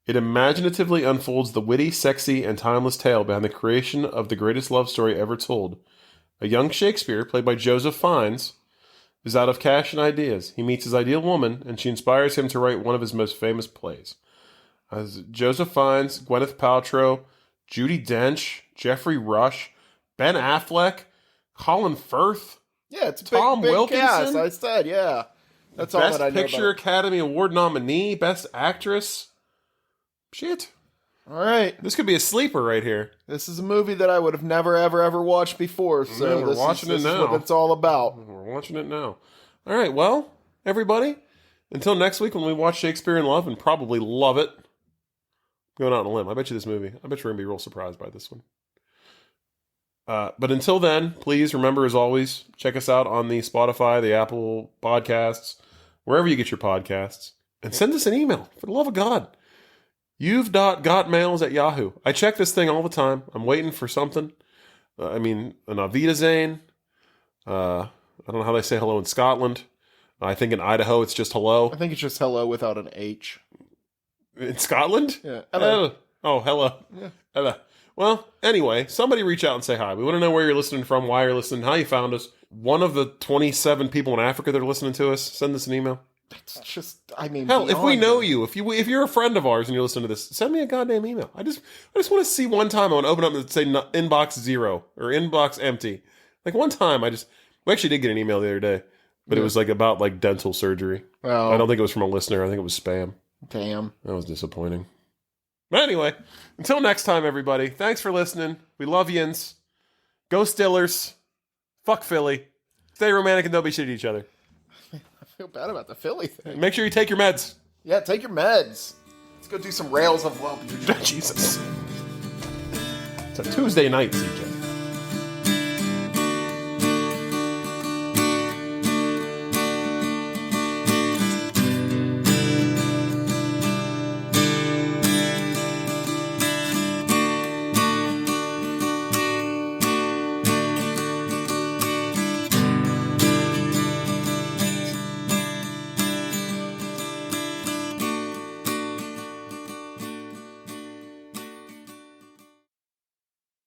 It imaginatively unfolds the witty, sexy, and timeless tale behind the creation of the greatest love story ever told. A young Shakespeare, played by Joseph Fiennes, is out of cash and ideas. He meets his ideal woman, and she inspires him to write one of his most famous plays. As Joseph Fiennes, Gwyneth Paltrow, Judi Dench, Jeffrey Rush, Ben Affleck, Colin Firth, Yeah, it's a Tom big Wilkinson? cast. I said, yeah. That's all Best that I know Picture about it. Academy Award nominee, Best Actress. Shit. All right. This could be a sleeper right here. This is a movie that I would have never, ever watched before. So Man, we're this watching is it now. what it's all about. We're watching it now. All right, well, everybody, until next week when we watch Shakespeare in Love and probably love it. Going out on a limb. I bet you this movie. I bet you're going to be real surprised by this one. But until then, please remember, as always, check us out on the Spotify, the Apple Podcasts, wherever you get your podcasts. And send us an email, for the love of God. You've.gotmails@yahoo. I check this thing all the time. I'm waiting for something. An Auf Wiedersehen. I don't know how they say hello in Scotland. I think in Idaho it's just hello. I think it's just hello without an H. In Scotland? Yeah. Hello. Oh, hello. Yeah. Hello. Well, anyway, somebody reach out and say hi. We want to know where you're listening from, why you're listening, how you found us. One of the 27 people in Africa that are listening to us, send us an email. It's just, I mean, Hell, if we beyond know that. you, if you're a friend of ours and you're listening to this, send me a goddamn email. I just want to see one time I want to open up and say inbox 0 or inbox empty. Like one time we actually did get an email the other day, but it was like about like dental surgery. Oh, I don't think it was from a listener. I think it was spam. damn. That was disappointing. But anyway, until next time, everybody. Thanks for listening. We love yins. Go Stillers. Fuck Philly. Stay romantic and don't be shit to each other. I feel bad about the Philly thing. Make sure you take your meds. Yeah, take your meds. Let's go do some rails of love. Jesus. It's a Tuesday night, CJ.